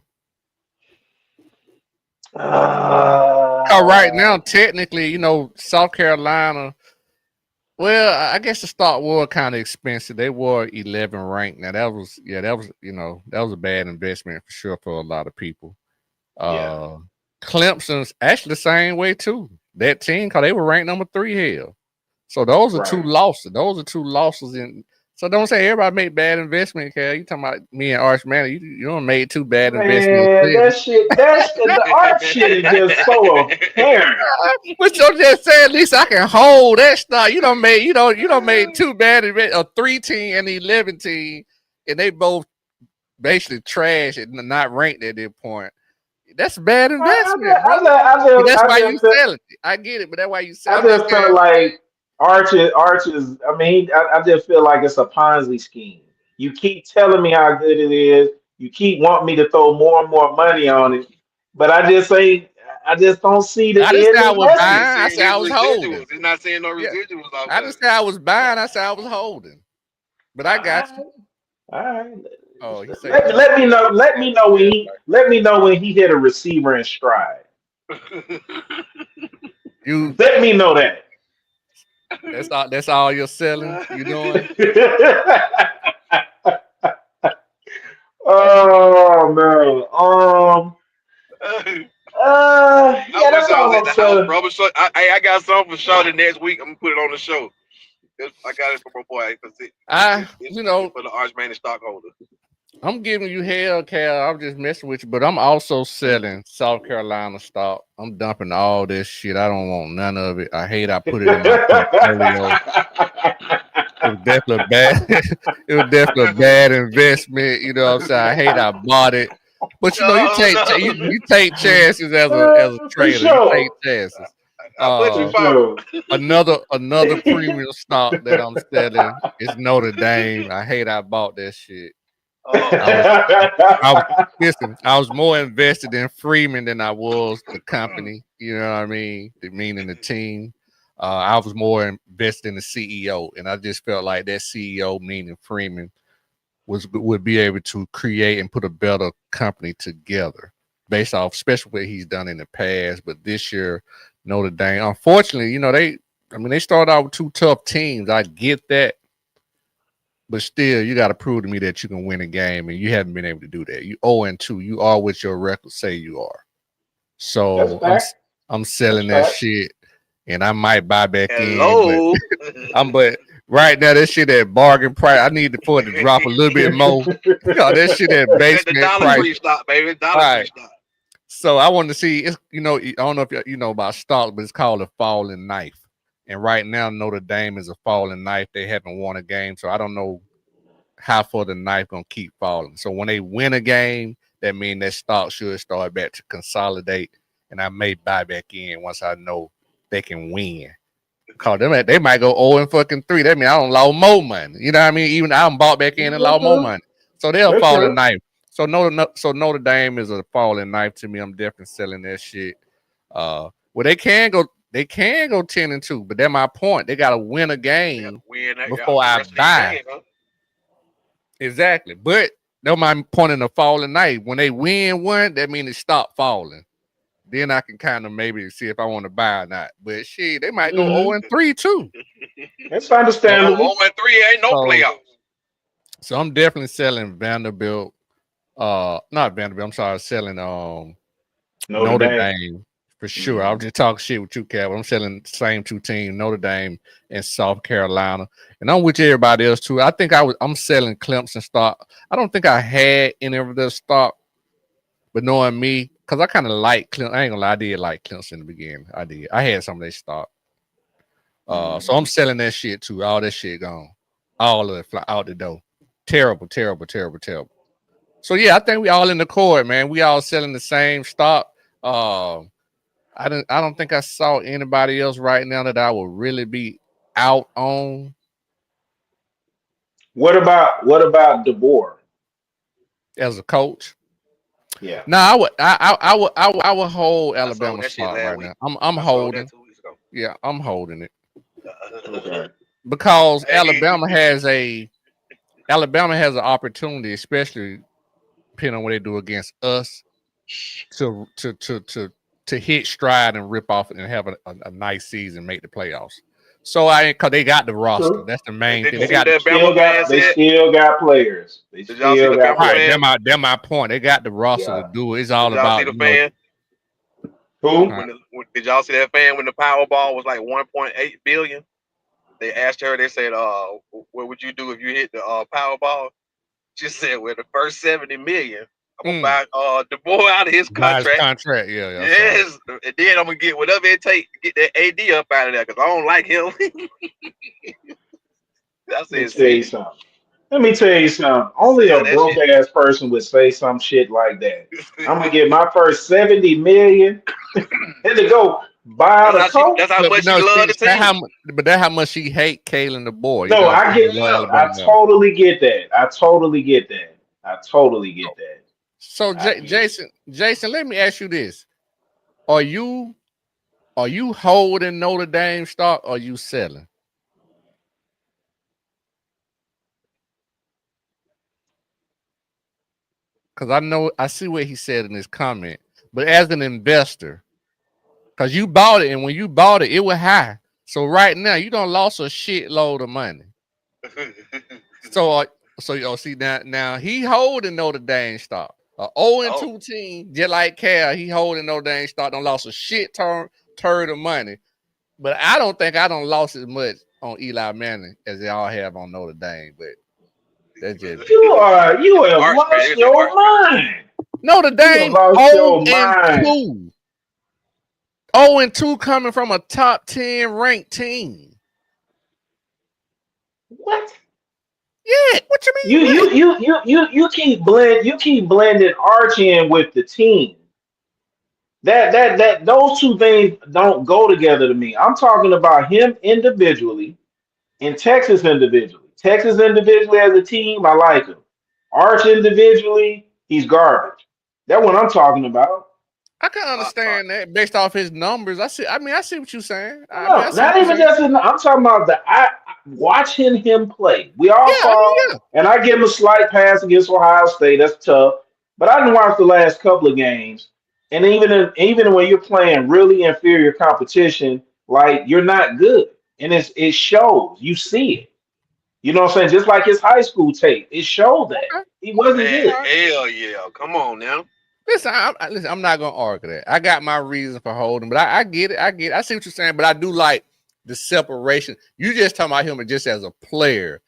Cause right Uh, now, technically, South Carolina. Well, I guess the stock was kind of expensive. They were 11 ranked. Now that was a bad investment for sure for a lot of people. yeah, Uh, Clemson's actually the same way too. That team, cause they were ranked number 3 here. So those are two right. losses. Those are two losses in. So don't say everybody make bad investment, Cal. You talking about me and Arch Manning? You don't made 2 bad investments. Man, that shit, the art shit is just so apparent. But I'm just saying, at least I can hold that stuff. You don't made 2 bad investments, a 3 team and 11 team, and they both basically trash and not ranked at that point. That's a bad investment, bro. But that's why you selling it. I get it, but that's why you sell. I I'm just just felt saying. like Arch is. I mean, I just feel like it's a Ponzi scheme. You keep telling me how good it is. You keep wanting me to throw more and more money on it, but I just ain't. I just don't see the I didn't say end I was He investment. buying. I seeing said his I was holding. residuals. He's not seeing no Yeah, residuals off I of didn't it. say I was buying. I said I was holding. But I got you. All right. Oh, he said he Let me know. Yeah, Let me know when he hit a receiver in stride. like, you. Let me know that. That's all. That's all you're selling. You doing? Oh man. I Yeah, wish that's I was all at I'm the house, saying. bro. But I got something for Shawty next week. I'm gonna put it on the show. I got it from my boy because I, you it's know, for the Archman stockholder. I'm giving you hell, Cal. I'm just messing with you, but I'm also selling South Carolina stock. I'm dumping all this shit. I don't want none of it. I hate I put it in my portfolio. It was definitely a bad. It was definitely a bad investment. You know what I'm saying? I hate I bought it, but you No, take no. you take chances as a For trader. You take sure. chances. I put For you Uh, for. sure. another premium stock that I'm selling is Notre Dame. I hate I bought that shit. I was I was listen. I was more invested in Freeman than I was the company. You know what I mean? Meaning the team. I was more invested in the CEO, and I just felt like that CEO, meaning Freeman, would be able to create and put a better company together based off, especially what he's done in the past. But this year, Notre Dame, unfortunately, they started out with 2 tough teams. I get that, but still, you got to prove to me that you can win a game, and you haven't been able to do that. You 0-2. You are what your record say you are. That's So fact. I'm That's selling that fact. shit, and I might buy back in, but Hello. but right now that shit at bargain price. I need for it to drop a little bit more. Oh, that shit at At the basement Dollar price. Tree stock, baby. All Dollar Tree right. stock. So I want to see. It's I don't know if you know about stock, but it's called a falling knife. And right now Notre Dame is a falling knife. They haven't won a game, so I don't know how far the knife gonna keep falling. So when they win a game, that means that stock should start back to consolidate, and I may buy back in once I know they can win. Cause they might go 0-3. That means I don't lost more money. You know what I mean? Even I bought back in and lost more Okay. money. So they'll fall in Okay. knife. So Notre Dame is a falling knife to me. I'm definitely selling that shit. Well they can go 10-2, but that's my point. They gotta win a They got to game win before the I rest of these buy. games, huh? Exactly. But that's my point in the falling knife. When they win one, that means it stopped falling. Then I can kind of maybe see if I want to buy or not. But shit, they might go Hmm. 0-3 too. That's So understandable. 0-3 ain't no so playoffs. so I'm definitely selling Vanderbilt. Not Vanderbilt. I'm sorry, selling Notre Notre Dame. Dame for sure. I Hmm. was just talking shit with you, Cap. I'm selling the same two teams, Notre Dame and South Carolina, and I'm with everybody else too. I think I'm selling Clemson stock. I don't think I had any of their stock, but knowing me, because I kind of like Clemson. I ain't gonna lie, I did like Clemson in the beginning. I did. I had some of their stock. So I'm Hmm. selling that shit too. All that shit gone. All of it fly out the door. Terrible, terrible, terrible, terrible. So yeah, I think we all in the court, man. We all selling the same stock. Um, I don't think I saw anybody else right now that I would really be out on What about DeBoer? as a coach. Yeah. No, I would hold I sold Alabama that shit stock last right week. now. I'm I sold that holding. 2 weeks ago. Yeah, I'm holding it Okay. because Hey, Alabama has an opportunity, especially depending on what they do against us, to to to to to hit stride and rip off and have a nice season, make the playoffs. So cause they got the roster. True. That's the main did thing. you They see what got that Bama fan They said? still got players. They Did y'all see still the got Bama right. fan? players. They're my point. They got the roster to Yeah. do it. It's Did all y'all see about the fan? Who? uh, Did y'all see that fan when the Powerball was like 1.8 billion? They asked her. They said, what would you do if you hit the Powerball?" She said, "Well, the first 70 million, I'm gonna mm, buy the boy out of his buy his contract. contract. Yeah, yeah, I saw it. Yes, and then I'm gonna get whatever it takes to get that AD up out of there because I don't like him." I Let me said, tell you "See, something. Let me tell you something. Only a sell that broke shit." ass person would say some shit like that. I'm gonna get my first 70 million and to go buy out a That's coach. how But much she no, loved see the that team. how much she hate Kalen the boy. You No, know what I I'm saying? get Love Yeah. I Alabama. totally get that. I totally get that. I totally get that. So I get it. Jason, let me ask you this: Are you holding Notre Dame stock? Or are you selling? Because I know I see what he said in his comment. But as an investor, because you bought it, and when you bought it, it was high. So right now, you don't lost a shitload of money. So see now he holding Notre Dame stock. A 0 and Oh, 2 team, just like Cal, he holding Notre Dame stock. Don't lost a turd of money. But I don't think I don't lost as much on Eli Manning as they all have on Notre Dame. But that's just You have Arch man. lost It's an your Arch man. mind. Notre You have Dame lost 0 your and mind. 2. 0-2 coming from a top 10 ranked team. What? Yeah, what you You mean you what? you you you you keep blending Archie in with the team. That those two things don't go together to me. I'm talking about him individually and Texas individually. Texas individually as a team, I like him. Arch individually, he's garbage. That's what I'm talking about. I can All right. understand that based off his numbers. I see what you're saying. I No, see what not you're even saying. just I'm talking about watching him play. We all Yeah, I saw, mean, and I give him a slight pass against Ohio State. That's tough. But I didn't watch the last couple of games, and even when you're playing really inferior competition, like you're not good, and it shows. You see it. You know what I'm saying? Just like his high school tape, it showed that Okay. he wasn't Man, good. All right. hell yeah. Come on now. Listen, I'm not gonna argue that. I got my reason for holding, but I get it. I get it. I see what you're saying, but I do like the separation. You just talking about him just as a player,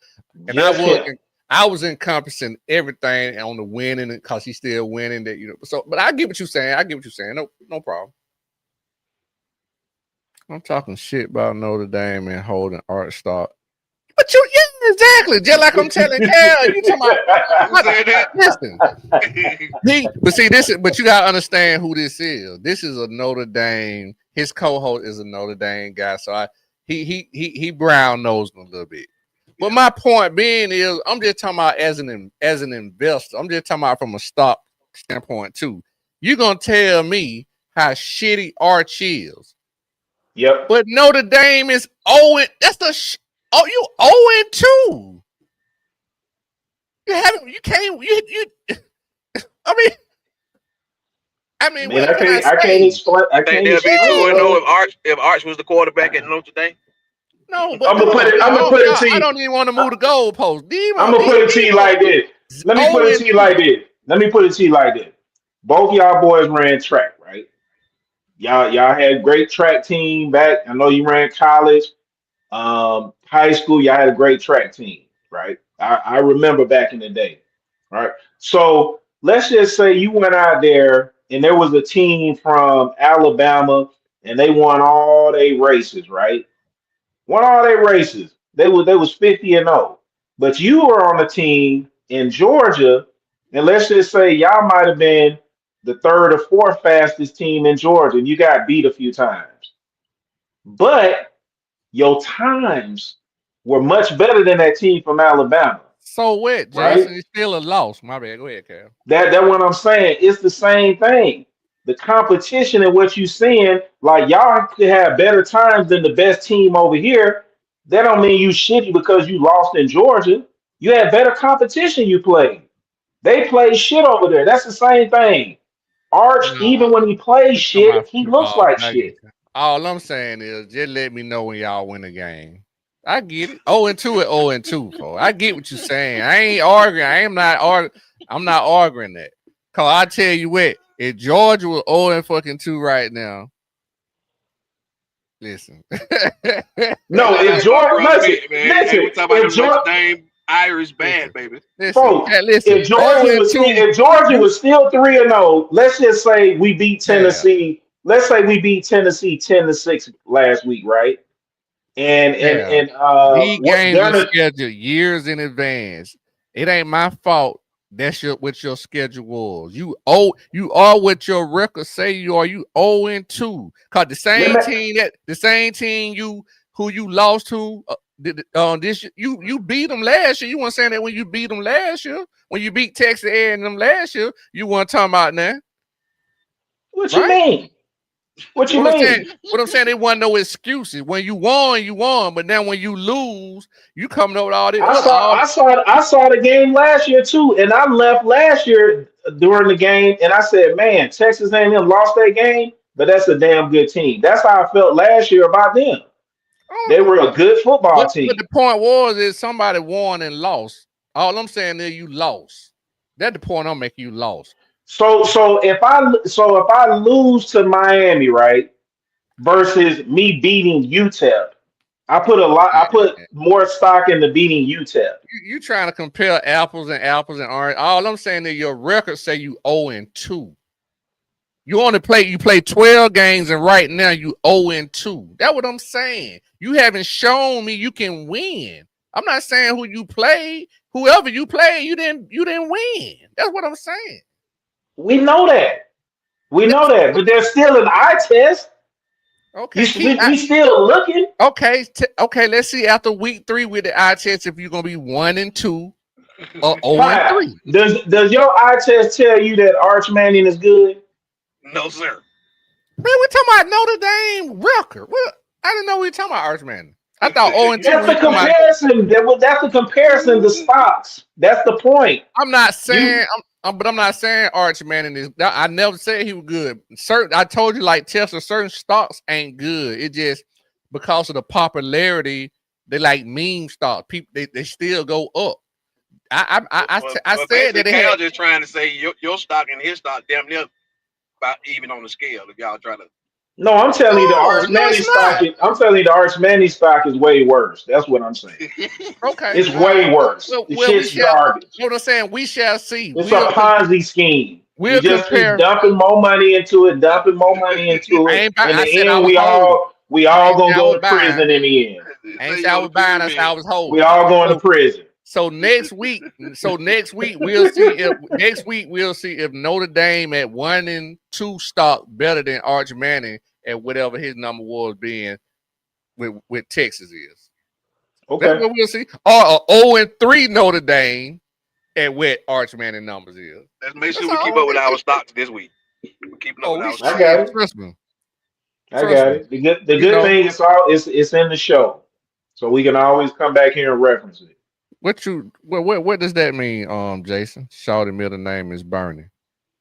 and Just him. I was encompassing everything on the winning because he's still winning. That so. But I get what you're saying. I get what you're saying. No problem. I'm talking shit about Notre Dame and holding Art Stock. But yeah, exactly. Just like I'm telling Cal, you talking Who said that? listen. But see, but you gotta understand who this is. This is a Notre Dame. His co-host is a Notre Dame guy, so he brown nosed a little bit. But my point being is, I'm just talking about as an investor. I'm just talking about from a stock standpoint too. You're gonna tell me how shitty Arch is, Yep. but Notre Dame is owing. That's the you 0-2. You haven't. You can't. You. I mean. Man, What can I I can't say? explain. I Think can't they'll be explain. 2-0 if Arch was the quarterback at Notre Dame? No, but I'm gonna hold put on, it. I'm gonna y'all, put it to I you. don't even want to move the goalpost. I'm gonna put it to you like this. Let me put Oh it and to you two. like this. Let me put it to you like this. Both y'all boys ran track, right? Y'all had great track team back. I know you ran college, high school. Y'all had a great track team, right? I remember back in the day, right? So let's just say you went out there and there was a team from Alabama and they won all their races, right? Won all their races. They was 50-0. But you were on a team in Georgia, and let's just say y'all might have been the third or fourth fastest team in Georgia, and you got beat a few times. But your times were much better than that team from Alabama, So what, right? Jason? It's still a loss. My bad. Go ahead, Cal. That what I'm saying. It's the same thing. The competition and what you seeing, like y'all could have better times than the best team over here. That don't mean you shitty because you lost in Georgia. You had better competition you played. They played shit over there. That's the same thing. Arch, No, even when he plays you talking shit, about he looks like I get shit. you. All I'm saying is just let me know when y'all win a game. I get it. 0-2 at 0-2, folks. I get what you're saying. I ain't arguing. I'm not arguing that. Cause I tell you what, if Georgia was 0-2 right now, listen. No, Sound if like my Georgia, brother listen, Big, man. Hey, we listen, talking about if them Notre Georgia, Dame Irish bad, listen, baby. listen, folks, yeah, listen. if Oh Georgia and was still, two, if Georgia you was still 3-0, let's just say we beat yeah, Tennessee. Let's say we beat Tennessee 10-6 last week, right? yeah. And These what games they're are not, scheduled years in advance. It ain't my fault. That's what your schedule was. You are what your records say you are. You 0-2. Cause let me the same team who you lost to this you beat them last year. You weren't saying that when you beat them last year. When you beat Texas A&M last year, you weren't talking about that, what you right? mean? What you mean? What I'm saying, there wasn't no excuses. When you won, you won. But now when you lose, you coming over all this other all I saw the game last year too, and I left last year during the game, and I said, "Man, Texas A&M lost that game, but that's a damn good team." That's how I felt last year about them. They oh, were a good football but team. the point was is somebody won and lost. All I'm saying is you lost. That's the point I'm making. You lost. So if I lose to Miami, right, versus me beating UTEP, I put more stock into beating UTEP. You trying to compare apples and orange. All I'm saying is your record say you 0-2. You play 12 games and right now you 0-2. That's what I'm saying. You haven't shown me you can win. I'm not saying who you play. Whoever you play, you didn't win. That's what I'm saying. We know that. We That's, know that, but there's still an eye test. okay, We still looking. okay, let's see after week 3 with the eye test if you're gonna be 1-2 or 0 and Pat, 3. does your eye test tell you that Arch Manning is good? No, sir. Man, we talking about Notre Dame record. Well, I didn't know we were talking about Archman. I thought 0-2 That's when the you talking about. comparison. That's the comparison to stocks. That's the point. I'm not You saying, but I'm not saying Archie Manning is. I never said he was good. I told you like Tesla, certain stocks ain't good. It just because of the popularity They like meme stocks. People they still go up. I But said basically, that they Cal had just trying to say your stock and his stock damn near about even on the scale. If y'all try to, No, I'm telling you the no, Arch Manning it's stock. not. I'm telling you the Arch Manning stock is way worse. That's what I'm saying. Okay, It's all right. way worse. Well, The well, we shit's shall. garbage. What I'm saying, we shall see. It's a Ponzi scheme. We We'll just keep compare. dumping more money into it, dumping more money into I it. ain't. In I said the I end, was holding. we I all ain't gonna say I go was to buying. prison in the end. I ain't say say I yo, the was buying. I said I pyramid. was We holding. all going to So prison. so next week we'll see if Notre Dame at 1-2 stock better than Arch Manning at whatever his number was being with Texas is. That's Okay. what we'll see. Or a 0-3 Notre Dame at what Arch Manning numbers is. Let's make That's sure we keep all. up with our stocks this week. We're keeping up Oh, with we our I stocks. got shit. it. Trust me. I Trust got me. it. The You good know thing is it's in the show. So we can always come back here and reference it. what does that mean, Jason? Shawty middle name is Bernie.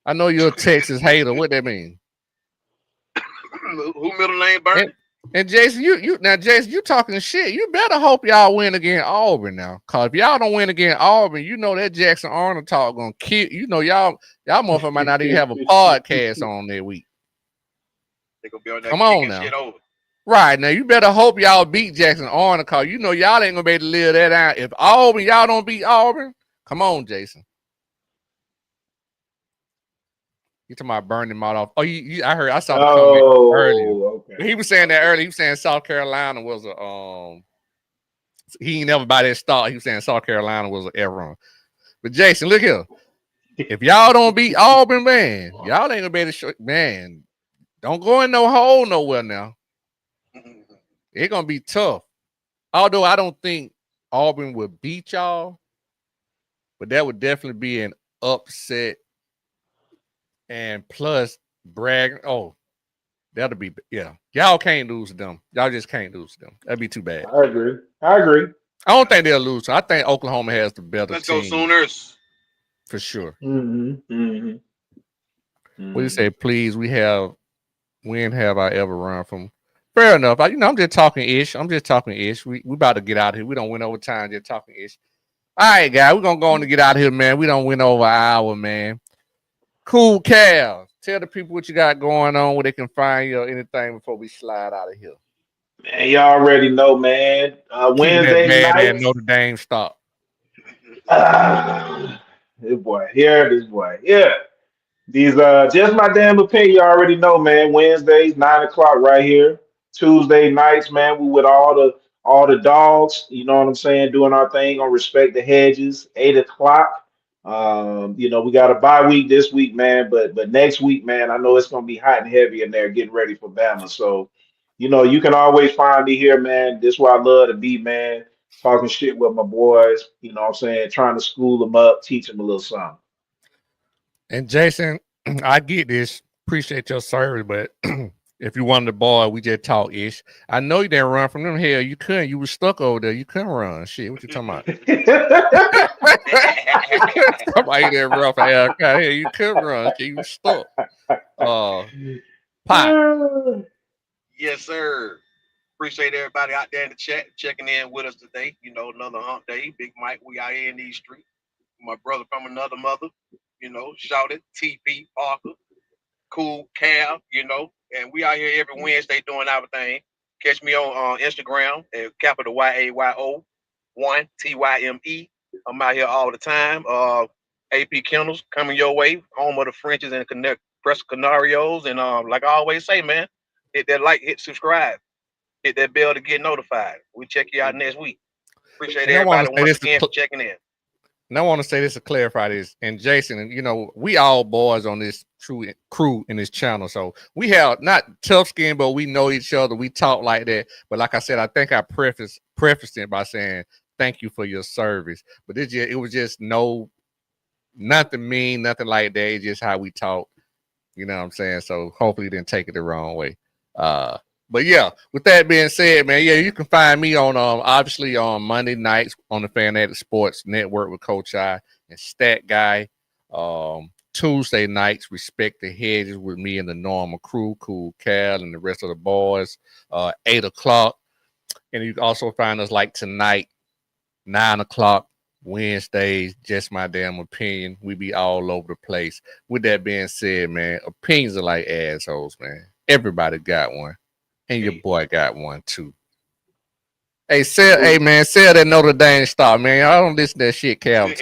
I know you're a Texas hater. What that mean? Who middle name Bernie? And and Jason, Jason, you talking shit. You better hope y'all win against Auburn now. Cause if y'all don't win against Auburn, you know that Jackson Arnold talk gonna kill. You know y'all motherfucker might not even have a podcast on that week. They gonna be on there Come on kicking now. shit over. Right now, you better hope y'all beat Jackson Arnold, cause you know y'all ain't gonna be able to live that out. If Auburn, y'all don't beat Auburn, come on, Jason. You talking about burning mouth off? Oh, I saw the comment earlier. Oh, okay. He was saying that Okay. earlier. He was saying South Carolina was a he ain't never by that start. He was saying South Carolina was an error. But Jason, look here. If y'all don't beat Auburn, man, y'all ain't gonna be able to show, man. Don't go in no hole nowhere now. It's gonna be tough. Although I don't think Auburn would beat y'all, but that would definitely be an upset. And plus, brag. Oh, that'll be yeah. Y'all can't lose to them. Y'all just can't lose to them. That'd be too bad. I agree. I agree. I don't think they'll lose. I think Oklahoma has the better Let's go team Sooners. for sure. Mm-hmm. Mm-hmm. What do you Mm-hmm. say? Please, when have I ever run from? Fair enough. I'm just talking ish. I'm just talking ish. We about to get out of here. We don't win over time. Just talking ish. All right, guys. We're gonna go on to get out of here, man. We don't win over an hour, man. Cool, Cal. Tell the people what you got going on, where they can find you or anything before we slide out of here. Man, y'all already know, man. Keeping that Wednesday bad and nights. Notre Dame stop. This boy here, this boy here. These just my damn opinion. You already know, man. Wednesdays, 9 o'clock right here. Tuesday nights, man. We with all the dogs. You know what I'm saying? Doing our thing on Respect the Hedges, 8 o'clock. We got a bye week this week, man. But next week, man, I know it's gonna be hot and heavy in there, getting ready for Bama. So, you can always find me here, man. This is where I love to be, man. Talking shit with my boys. You know what I'm saying? Trying to school them up, teach them a little something. And Jason, I get this. Appreciate your service, but if you wanted the ball, we just talk ish. I know you didn't run from them. Hell, you couldn't. You were stuck over there. You couldn't run. Shit, what you talking about? Somebody didn't run for hell. Hell, you couldn't run. Shit, you were stuck. Uh, Pot. Yes, sir. Appreciate everybody out there in the chat checking in with us today. Another hump day. Big Mike, we out here in these streets. My brother from another mother, shouted TP Parker, Cool Cal, and we out here every Wednesday doing our thing. Catch me on Instagram at capital YAYO1TYME. I'm out here all the time. AP Kennels coming your way, home of the Frenches and Connect Press Canarios. And like I always say, man, hit that like, hit subscribe, hit that bell to get notified. We check you out next week. Appreciate And I want everybody to say once this. again for checking in. And I want to say this to clarify this. And Jason, and we all boys on this true crew in this channel. So we have not tough skin, but we know each other. We talk like that. But like I said, I think I prefaced it by saying thank you for your service. But it was just nothing mean, nothing like that. It's just how we talk. You know what I'm saying? So hopefully you didn't take it the wrong way. But yeah, with that being said, man, yeah, you can find me on obviously on Monday nights on the Fanatic Sports Network with Coach I and Stat Guy. Tuesday nights, Respect the Hedges with me and the normal crew, Cool Cal and the rest of the boys. 8 o'clock. And you can also find us like tonight, 9 o'clock, Wednesdays, just my damn opinion. We be all over the place. With that being said, man, opinions are like assholes, man. Everybody got one. And your Hey, boy got one too. Hey, sell, hey man, sell that Notre Dame stock, man. I don't listen to that shit Cal talking